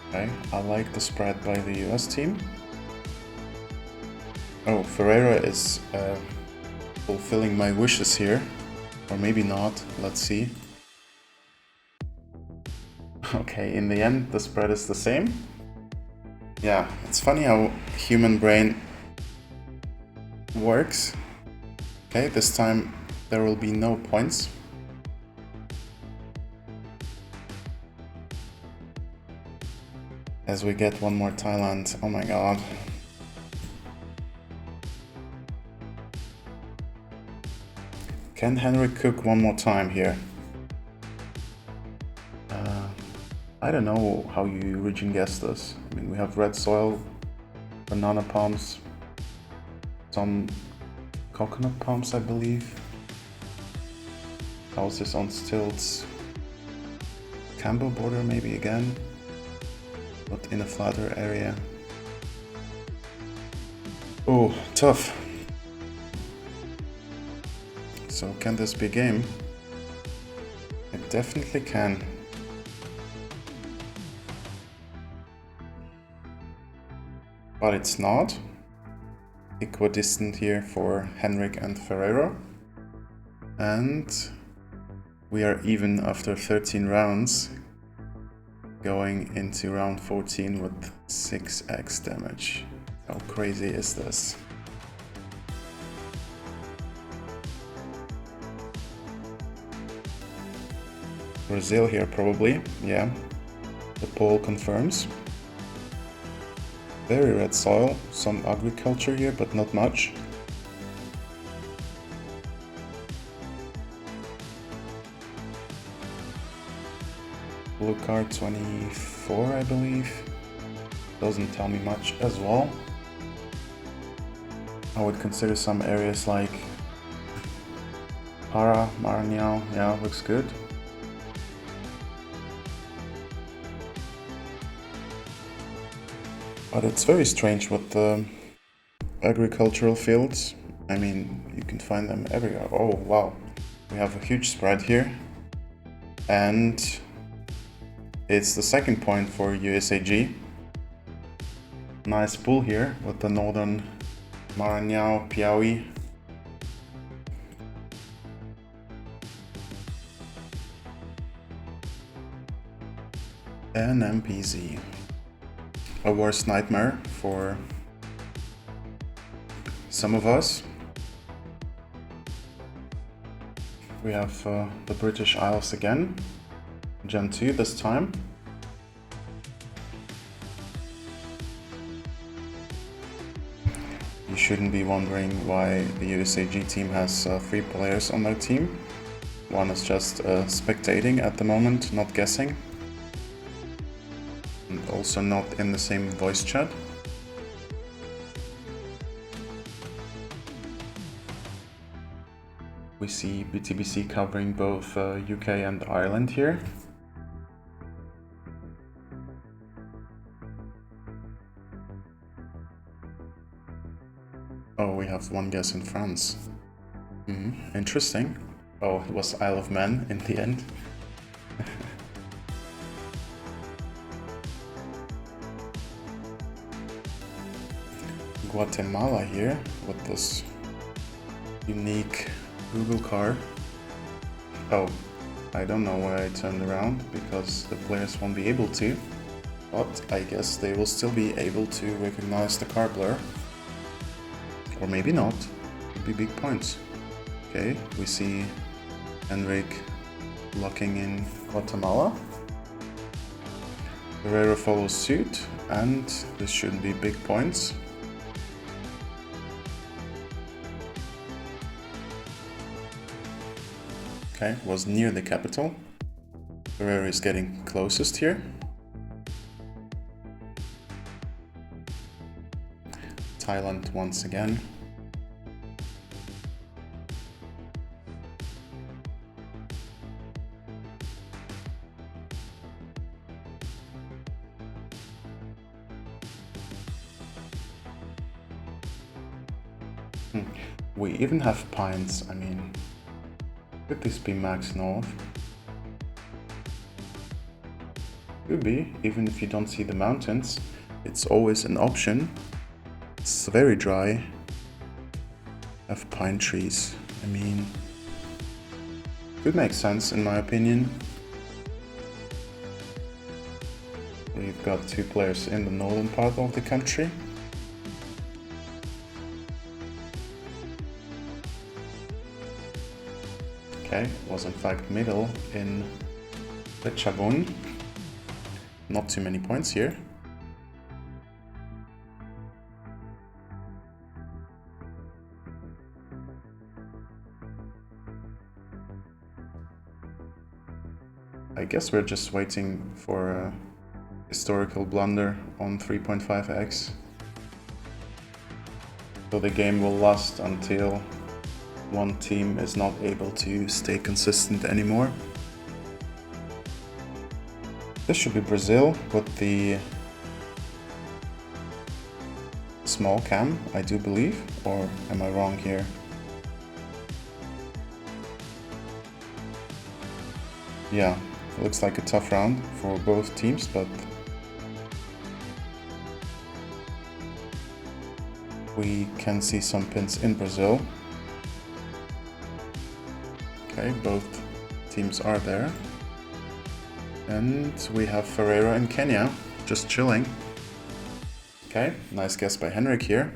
Okay, I like the spread by the US team. Oh, Ferreira is fulfilling my wishes here. Or maybe not, let's see. Okay, in the end the spread is the same. Yeah, it's funny how human brain works. Okay, this time there will be no points. As we get one more Thailand, oh my god. Can Henrik cook one more time here? I don't know how you region guess this. I mean, we have red soil, banana palms, some coconut palms, I believe. Houses on stilts. Cambo border maybe again, but in a flatter area. Oh, tough. So can this be a game? It definitely can. But it's not. Equidistant here for Henrik and Ferreiro. And we are even after 13 rounds, going into round 14 with 6x damage. How crazy is this? Brazil here probably, yeah. The poll confirms. Very red soil, some agriculture here, but not much. Blue card 24, I believe. Doesn't tell me much as well. I would consider some areas like Para, Maranhão, yeah, looks good. But it's very strange with the agricultural fields. I mean, you can find them everywhere. Oh, wow. We have a huge spread here. And It's the second point for USAG. Nice pull here with the northern Maranhão, Piauí. And MPZ. A worst nightmare for some of us. We have the British Isles again, Gen 2 this time. You shouldn't be wondering why the USAG team has 3 players on their team. One is just spectating at the moment, not guessing. And also not in the same voice chat. We see BTBC covering both UK and Ireland here. Oh, we have one guess in France. Interesting. Oh, it was Isle of Man in the end. Guatemala here with this unique Google car. Oh, I don't know why I turned around because the players won't be able to, but I guess they will still be able to recognize the car blur. Or maybe not, could be big points. Okay, we see Henrik locking in Guatemala. Ferreiro follows suit, and this should be big points. Okay, was near the capital. Ferreiro is getting closest here. Thailand once again. We even have pines, I mean, could this be max north? Could be, even if you don't see the mountains, it's always an option. It's very dry. Have pine trees, I mean, could make sense in my opinion. We've got 2 players in the northern part of the country. Okay, was in fact middle in Pechabun. Not too many points here. I guess we're just waiting for a historical blunder on 3.5x. So the game will last until one team is not able to stay consistent anymore. This should be Brazil with the small cam, I do believe, or am I wrong here? Yeah, it looks like a tough round for both teams, but we can see some pins in Brazil. Okay, both teams are there. And we have Ferreira in Kenya, just chilling. Okay, nice guess by Henrik here.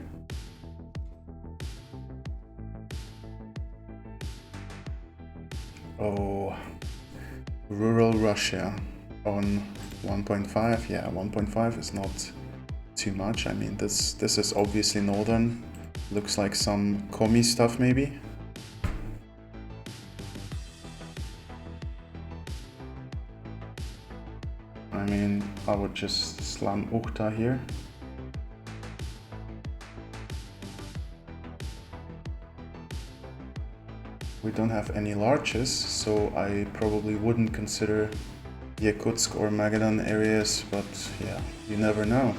Oh, rural Russia on 1.5. Yeah, 1.5 is not too much. I mean, this is obviously northern. Looks like some Komi stuff maybe. I mean, I would just slam Uchta here. We don't have any larches, so I probably wouldn't consider Yakutsk or Magadan areas, but yeah, you never know.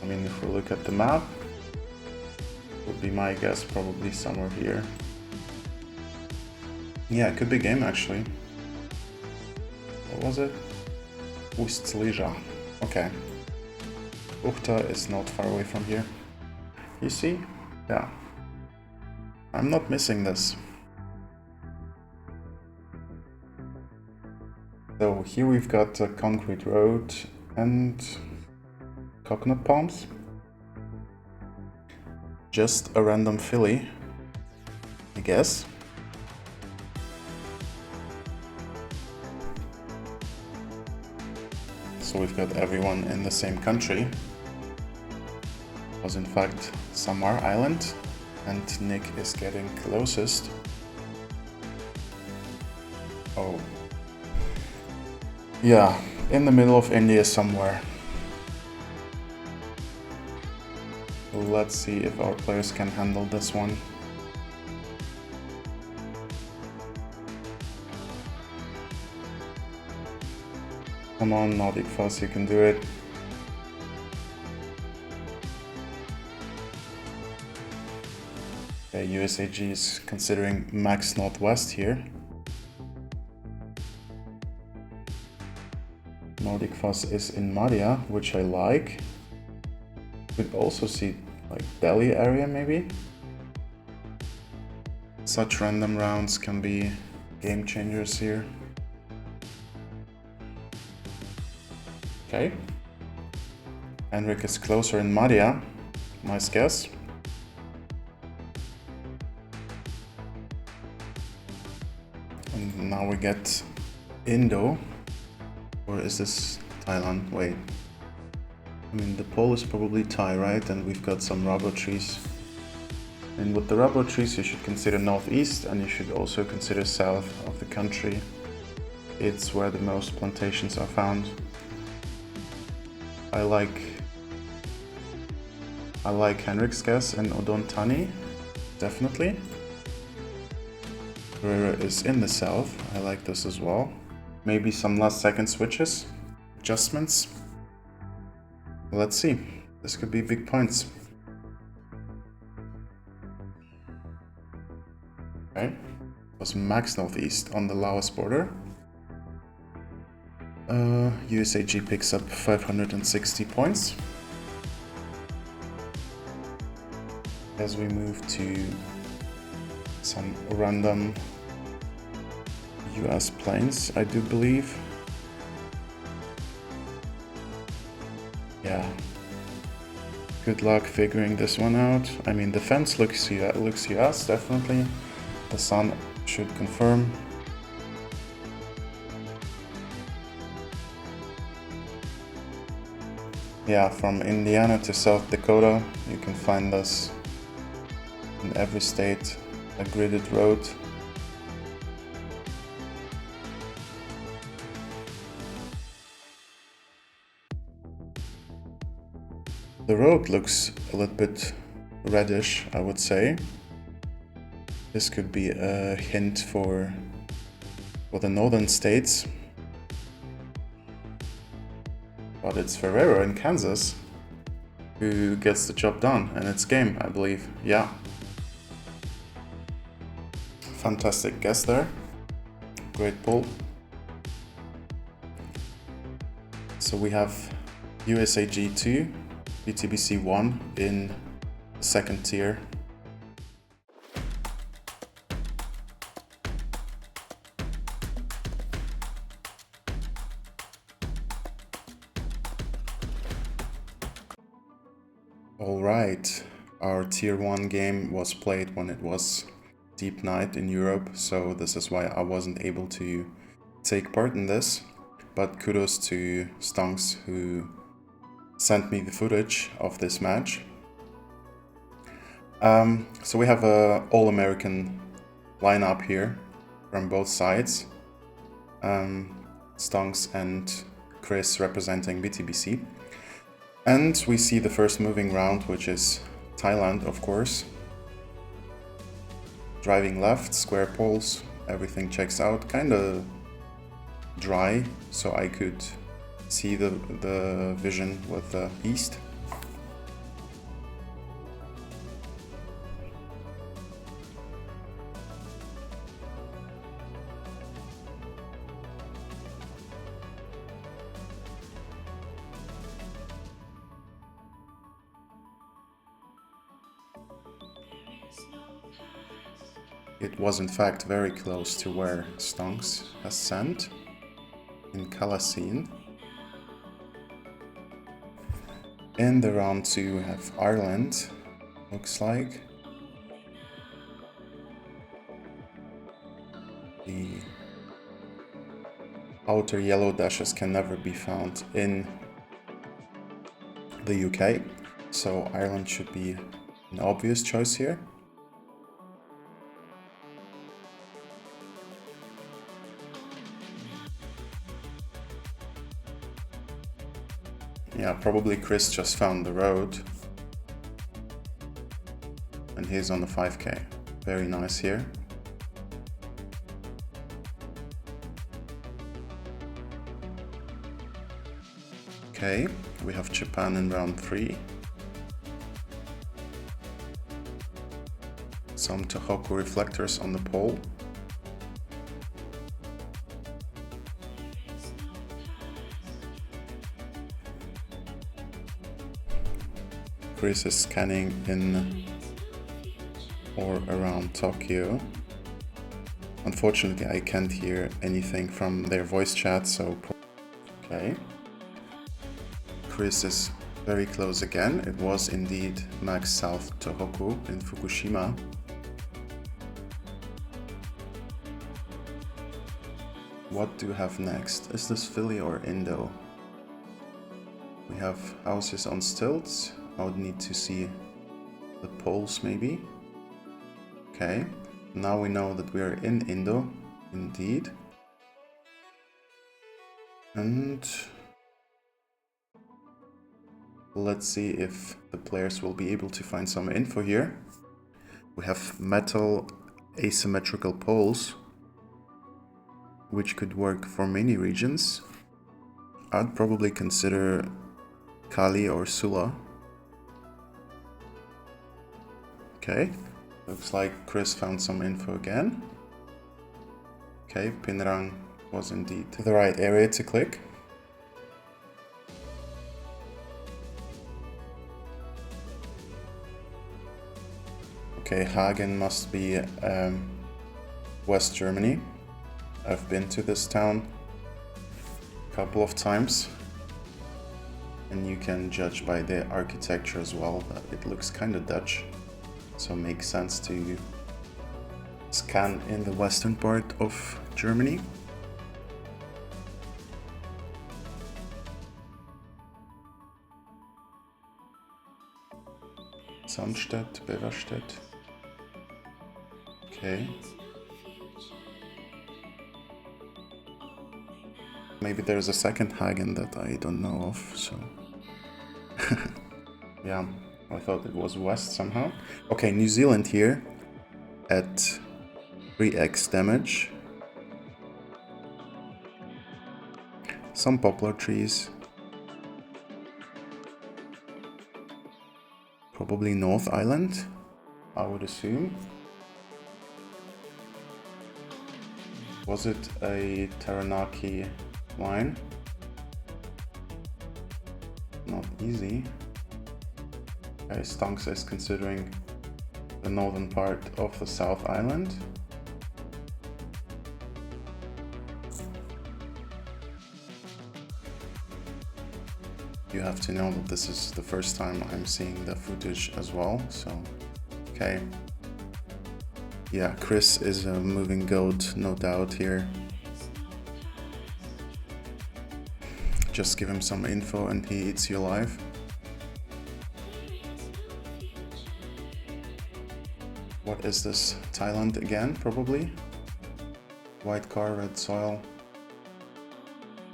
I mean, if we look at the map, would be my guess probably somewhere here. Yeah, it could be game actually. what was it? Ustliża. Okay. Uchta is not far away from here. You see? Yeah. I'm not missing this. So here we've got a concrete road and coconut palms. Just a random filly, I guess. So we've got everyone in the same country. It was in fact Samar Island, and Nick is getting closest. Oh. Yeah, in the middle of India somewhere. Let's see if our players can handle this one. Come on, NordicFuss, you can do it. Okay, USAG is considering max northwest here. NordicFuss is in Madia, which I like. Could also see like Delhi area maybe. Such random rounds can be game changers here. Okay. Henrik is closer in Madia. Nice guess. And now we get Indo. Or is this Thailand? Wait. I mean, the pole is probably Thai, right? And we've got some rubber trees. And with the rubber trees, you should consider northeast, and you should also consider south of the country. It's where the most plantations are found. I like Henrik's guess and Odontani, definitely. Ferreiro is in the south. I like this as well. Maybe some last second switches, adjustments. Let's see. This could be big points. Okay. It was max northeast on the Laos border. USAG picks up 560 points. As we move to some random US plains, I do believe. Yeah. Good luck figuring this one out. I mean, the fence looks US, definitely. The sun should confirm. Yeah, from Indiana to South Dakota, you can find this in every state, a gridded road. The road looks a little bit reddish, I would say. This could be a hint for the northern states. But it's Ferreiro in Kansas who gets the job done, and it's game, I believe. Yeah. Fantastic guess there. Great pull. So we have USAG 2, BTBC 1 in the second tier. Alright, our tier 1 game was played when it was deep night in Europe, so this is why I wasn't able to take part in this, but kudos to Stonks who sent me the footage of this match. So we have a all-American lineup here from both sides. Stonks and Chris representing BTBC. And we see the first moving round, which is Thailand, of course. Driving left, square poles, everything checks out. Kinda dry, so I could see the vision with the east. It was in fact very close to where Stonks has sent in Kalaseen. In the round 2 we have Ireland, looks like. The outer yellow dashes can never be found in the UK, so Ireland should be an obvious choice here. Yeah, probably Chris just found the road. And he's on the 5k. Very nice here. Okay, we have Japan in round 3. Some Tohoku reflectors on the pole. Chris is scanning in or around Tokyo. Unfortunately, I can't hear anything from their voice chat, so... Okay. Chris is very close again. It was indeed Max South Tohoku in Fukushima. What do we have next? Is this Philly or Indo? We have houses on stilts. I would need to see the poles maybe. Okay, now we know that we are in Indo, indeed. And let's see if the players will be able to find some info here. We have metal asymmetrical poles, which could work for many regions. I'd probably consider Kali or Sula. Okay, looks like Chris found some info again. Okay, Pinrang was indeed the right area to click. Okay, Hagen must be West Germany. I've been to this town a couple of times. And you can judge by the architecture as well that it looks kind of Dutch. So it makes sense to scan in the western part of Germany. Sandstedt, Beverstedt. Okay. Maybe there's a second Hagen that I don't know of, so... Yeah, I thought it was west somehow. Okay, New Zealand here at 3x damage. Some poplar trees. Probably North Island, I would assume. Was it a Taranaki line? Not easy. Okay, Stonks is considering the northern part of the South Island. You have to know that this is the first time I'm seeing the footage as well, so okay. Yeah, Chris is a moving goat, no doubt here. Just give him some info and he eats you alive. What is this? Thailand again, probably? White car, red soil.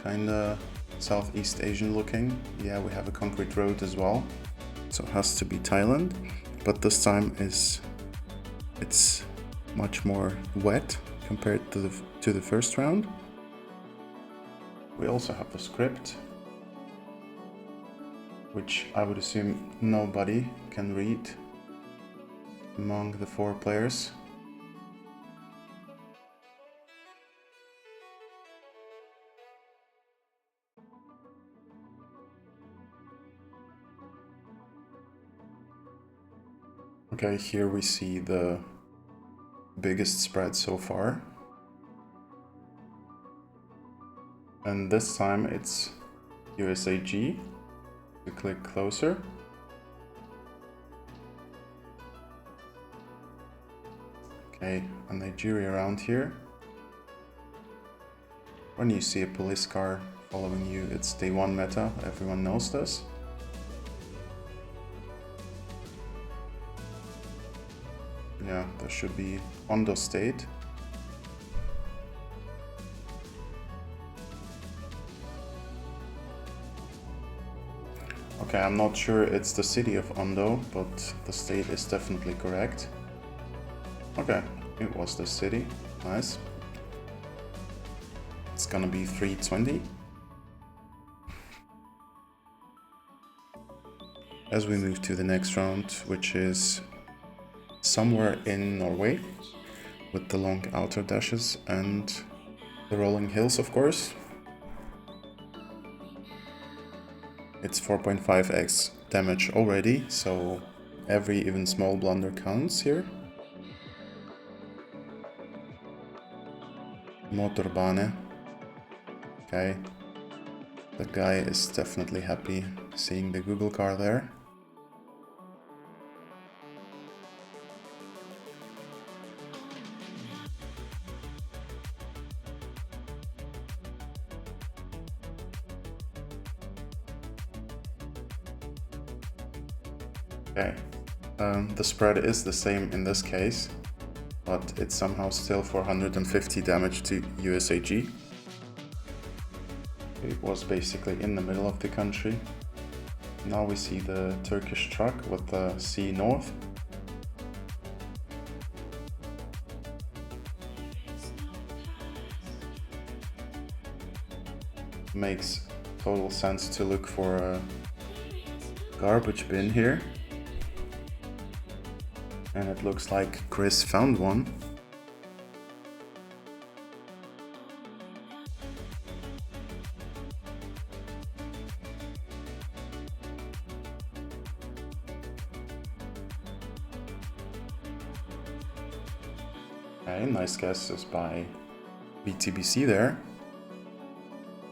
Kinda Southeast Asian looking. Yeah, we have a concrete road as well. So it has to be Thailand. But this time it's much more wet compared to the first round. We also have the script, which I would assume nobody can read among the 4 players. Okay, here we see the biggest spread so far. And this time it's USAG. We click closer. Okay, and Nigeria around here. When you see a police car following you, it's day 1 meta, everyone knows this. Yeah, there should be Ondo State. Okay, I'm not sure it's the city of Ondo, but the state is definitely correct. Okay, it was the city. Nice. It's gonna be 320. As we move to the next round, which is somewhere in Norway, with the long outer dashes and the rolling hills, of course. It's 4.5x damage already, so every even small blunder counts here. Motorbane. Okay. The guy is definitely happy seeing the Google car there. Okay, the spread is the same in this case, but it's somehow still 450 damage to USAG. It was basically in the middle of the country. Now we see the Turkish truck with the sea north. Makes total sense to look for a garbage bin here. And it looks like Chris found one. Okay, nice guesses by BTBC there.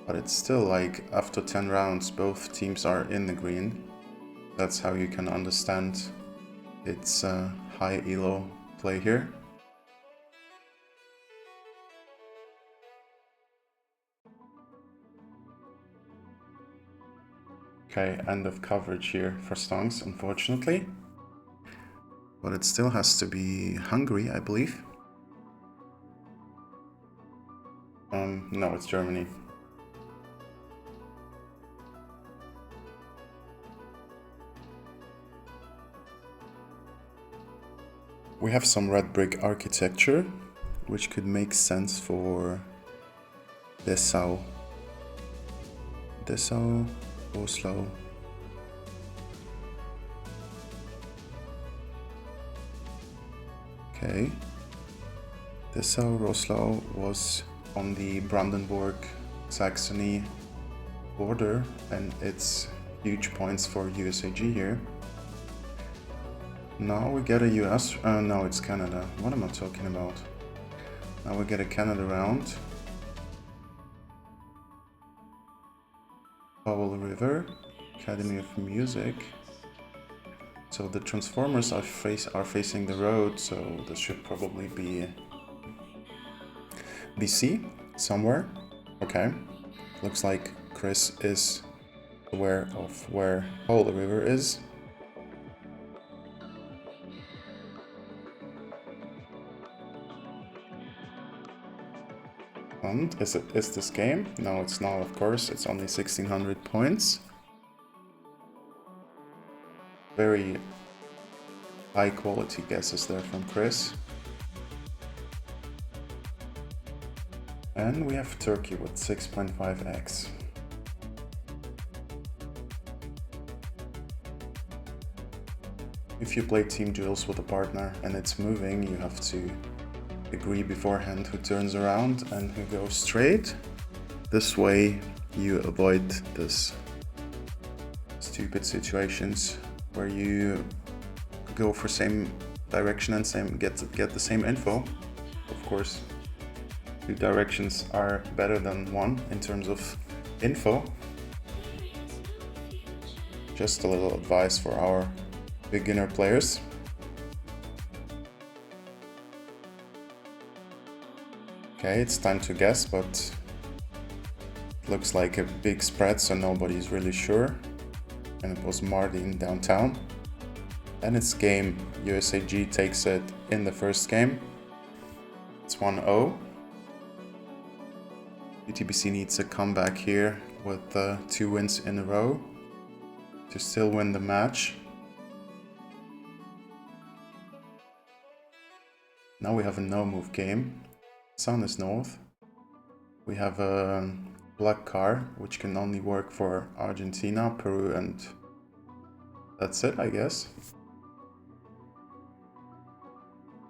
But it's still like after 10 rounds both teams are in the green. That's how you can understand it's high elo play here. Okay, end of coverage here for Stonks, unfortunately. But it still has to be Hungary, I believe. No, it's Germany. We have some red brick architecture, which could make sense for Dessau, Oslo. Okay. Dessau, Oslo was on the Brandenburg-Saxony border, and it's huge points for USAG here. Now we get a US, no, it's Canada. What am I talking about? Now we get a Canada round. Powell River, Academy of Music. So the Transformers are facing the road, so this should probably be BC somewhere. Okay, looks like Chris is aware of where Powell River is. And is this game? No, it's not, of course. It's only 1600 points. Very high quality guesses there from Chris. And we have Turkey with 6.5x. If you play team duels with a partner and it's moving, you have to agree beforehand who turns around and who goes straight. This way you avoid this stupid situations where you go for same direction and get the same info. Of course, 2 directions are better than 1 in terms of info. Just a little advice for our beginner players. Okay, it's time to guess, but it looks like a big spread, so nobody's really sure. And it was Mardin downtown. And it's game. USAG takes it in the first game. It's 1-0. BTBC needs a comeback here with 2 wins in a row to still win the match. Now we have a no-move game. Sun is north. We have a black car, which can only work for Argentina, Peru, and that's it, I guess.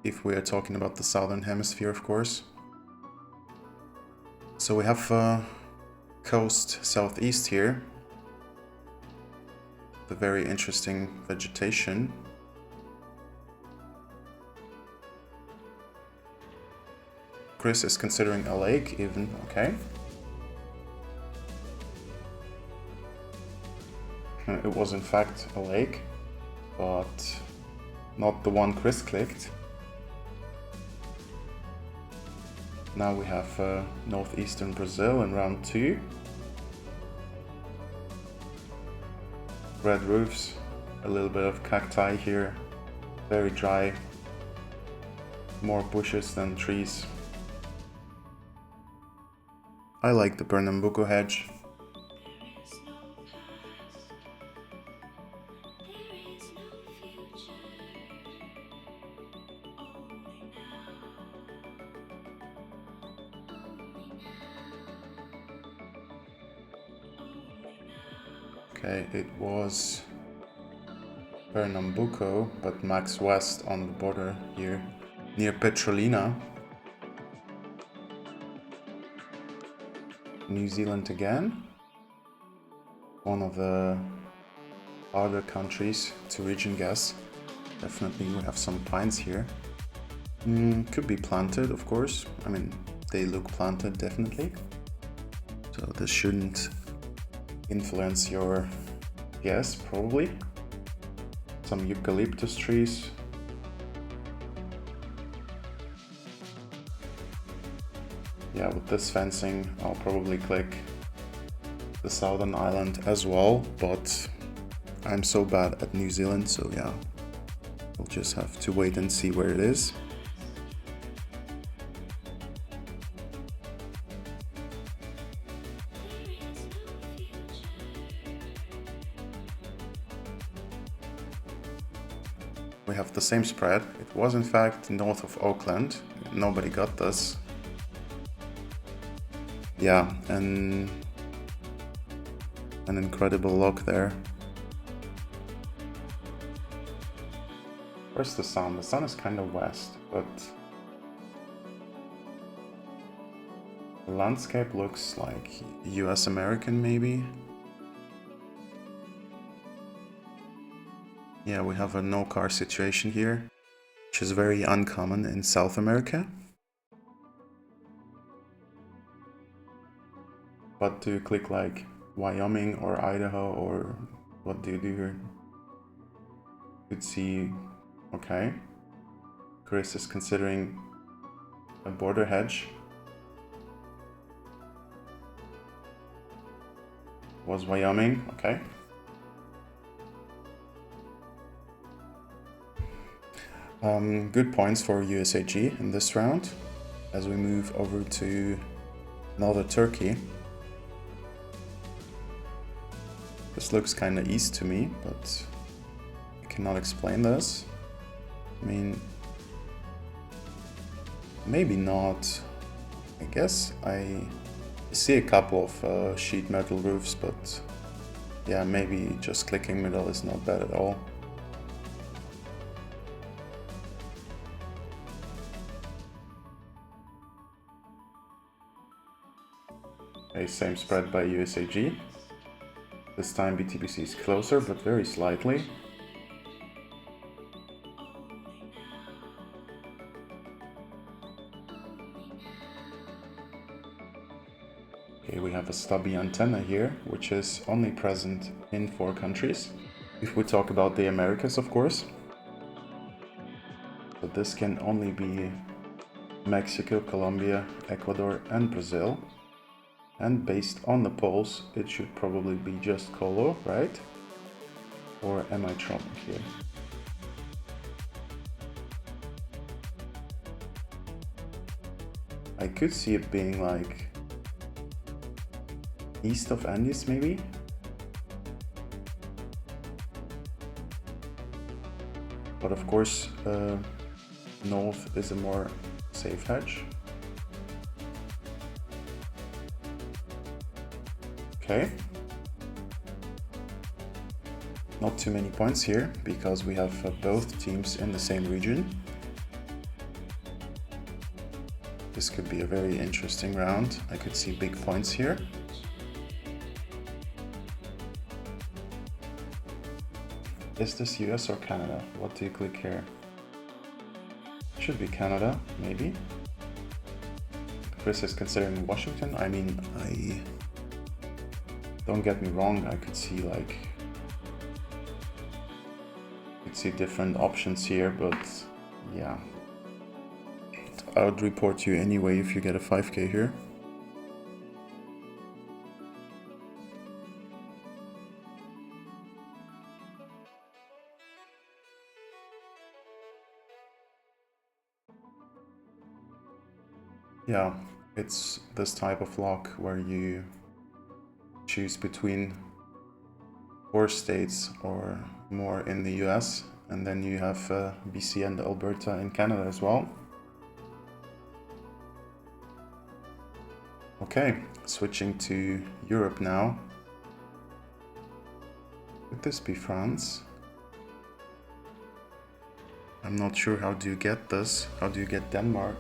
If we are talking about the southern hemisphere, of course. So we have coast southeast here. The very interesting vegetation. Chris is considering a lake even, okay. It was in fact a lake, but not the one Chris clicked. Now we have northeastern Brazil in round 2. Red roofs, a little bit of cacti here, very dry, more bushes than trees. I like the Pernambuco hedge. Okay, it was Pernambuco, but max west on the border here, near Petrolina. New Zealand again. One of the harder countries to region guess. Definitely we have some pines here. Could be planted, of course. I mean, they look planted, definitely. So this shouldn't influence your guess, probably. Some eucalyptus trees. Yeah, with this fencing, I'll probably click the southern island as well, but I'm so bad at New Zealand, so yeah, we'll just have to wait and see where it is. We have the same spread. It was in fact north of Auckland. Nobody got this. Yeah, and an incredible look there. Where's the sun? The sun is kind of west, but the landscape looks like US American maybe. Yeah, we have a no car situation here, which is very uncommon in South America. But do you click like Wyoming or Idaho, or what do you do here? You'd see, okay. Chris is considering a border hedge. Was Wyoming, okay. Good points for USAG in this round as we move over to another Turkey. This looks kind of east to me, but I cannot explain this. I mean, maybe not. I guess I see a couple of sheet metal roofs, but yeah, maybe just clicking middle is not bad at all. Okay, same spread by USAG. This time BTBC is closer, but very slightly. a stubby antenna here, which is only present in 4 countries. If we talk about the Americas, of course. So this can only be Mexico, Colombia, Ecuador, and Brazil. And based on the polls, it should probably be just Colo, right? Or am I wrong here? I could see it being like east of Andes, maybe? But of course, north is a more safe hedge. Okay. Not too many points here, because we have both teams in the same region. This could be a very interesting round. I could see big points here. Is this US or Canada? What do you click here? Should be Canada, maybe. Chris is considering Washington. I mean, don't get me wrong, I could see like different options here, but yeah. I would report you anyway if you get a 5k here. Yeah, it's this type of lock where you choose between 4 states or more in the US, and then you have BC and Alberta in Canada as well. Okay, switching to Europe now. Could this be France? I'm not sure. How do you get this? How do you get Denmark?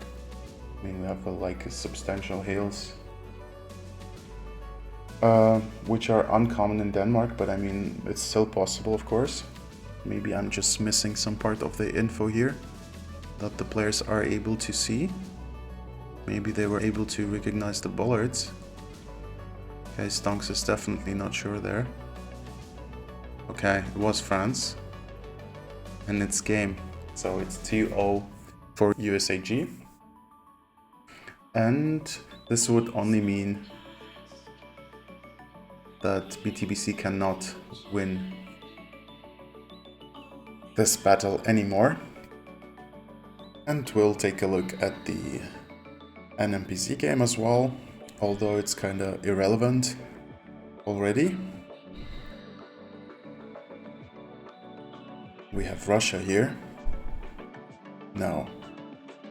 I mean, we have like a substantial hills, which are uncommon in Denmark, but I mean, it's still possible, of course. Maybe I'm just missing some part of the info here that the players are able to see. Maybe they were able to recognize the bollards. Okay, Stonks is definitely not sure there. Okay, it was France. And it's game. So it's 2-0 for USAG. And this would only mean that BTBC cannot win this battle anymore. And we'll take a look at the NMPC game as well, although it's kinda irrelevant already. We have Russia here. No.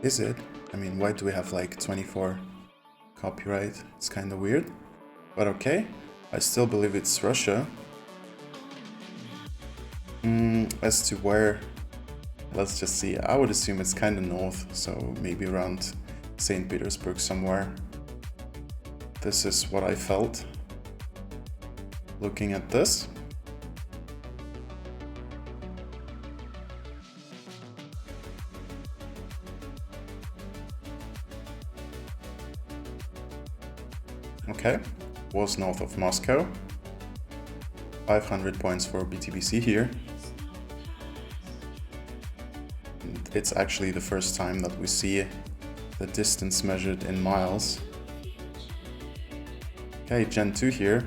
Is it? I mean, why do we have like 24 copyright? It's kinda weird. But okay, I still believe it's Russia. As to where, let's just see. I would assume it's kinda north, so maybe around St. Petersburg somewhere. This is what I felt looking at this. Okay, was north of Moscow. 500 points for BTBC here. And it's actually the first time that we see the distance measured in miles. Okay, Gen 2 here.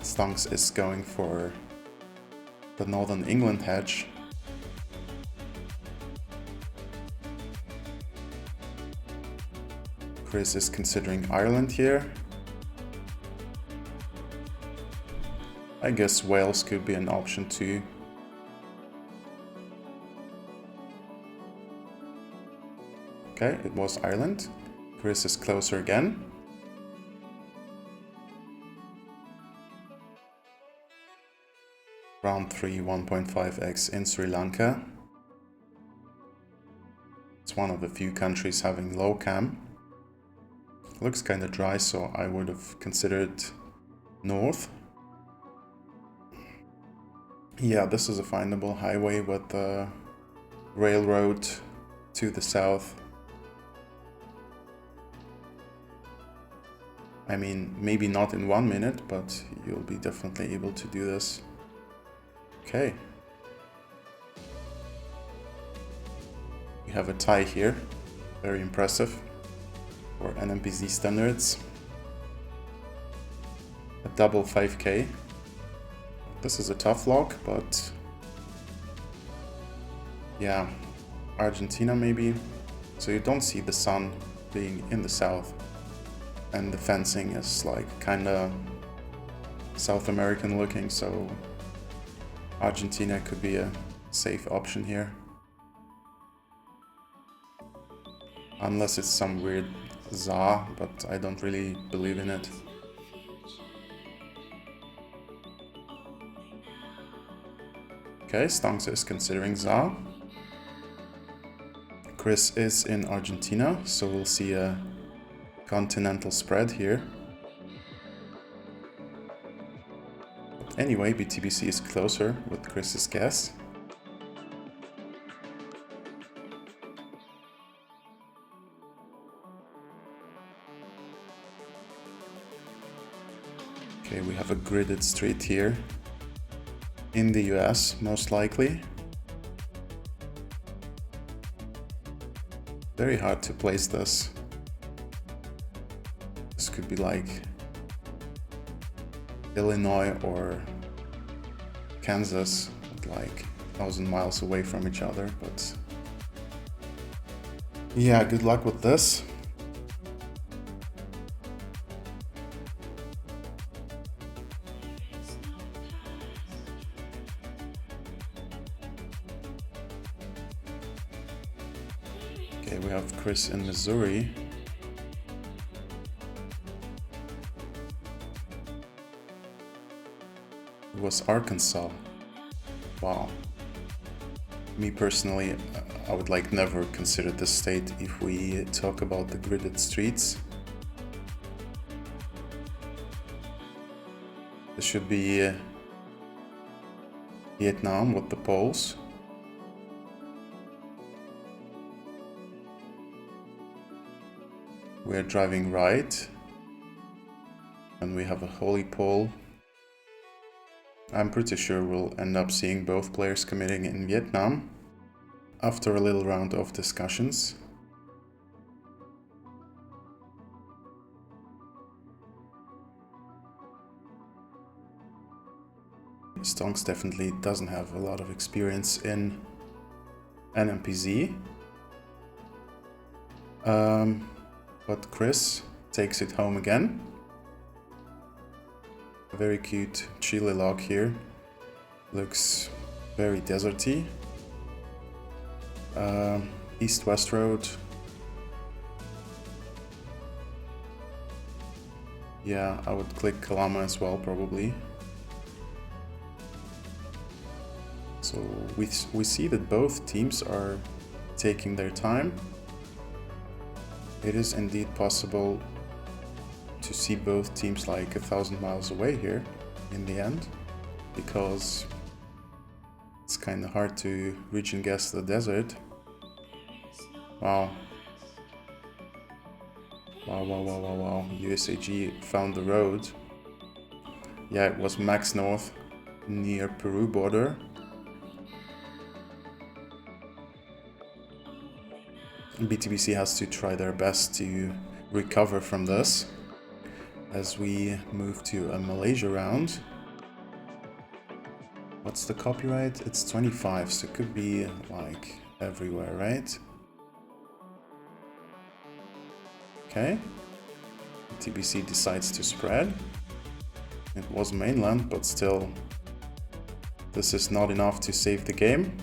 Stonks is going for the Northern England hedge. Chris is considering Ireland here. I guess Wales could be an option too. Okay, it was Ireland. Chris is closer again. Round 3, 1.5x in Sri Lanka. It's one of the few countries having low cam. Looks kind of dry, so I would have considered north. Yeah, this is a findable highway with the railroad to the south. I mean, maybe not in 1 minute, but you'll be definitely able to do this. Okay. We have a tie here. Very impressive for NMPZ standards. A double 5k. This is a tough lock, but yeah, Argentina maybe. So you don't see the sun being in the south, and the fencing is like kinda South American looking, so Argentina could be a safe option here. Unless it's some weird za, but I don't really believe in it. Okay, Stonks is considering za. Chris is in Argentina, so we'll see a continental spread here. But anyway, BTBC is closer with Chris's guess. Okay, we have a gridded street here. In the US, most likely. Very hard to place this. This could be like Illinois or Kansas, like 1,000 miles away from each other, but yeah, good luck with this. Okay, we have Chris in Missouri. It was Arkansas. Wow. Me personally, I would like never consider this state if we talk about the gridded streets. This should be Vietnam with the poles. We're driving right, and we have a holy pole. I'm pretty sure we'll end up seeing both players committing in Vietnam after a little round of discussions. Stonks definitely doesn't have a lot of experience in NMPZ. But Chris takes it home again. A very cute Chile log here. Looks very deserty. East-west road. Yeah, I would click Kalama as well, probably. So we see that both teams are taking their time. It is indeed possible to see both teams like 1,000 miles away here in the end, because it's kind of hard to reach and guess the desert. Wow. Wow. USAG found the road. Yeah, it was max north near Peru border. BTBC has to try their best to recover from this as we move to a Malaysia round. What's the copyright? It's 25, so it could be like everywhere, right? Okay. BTBC decides to spread. It was mainland, but still, this is not enough to save the game.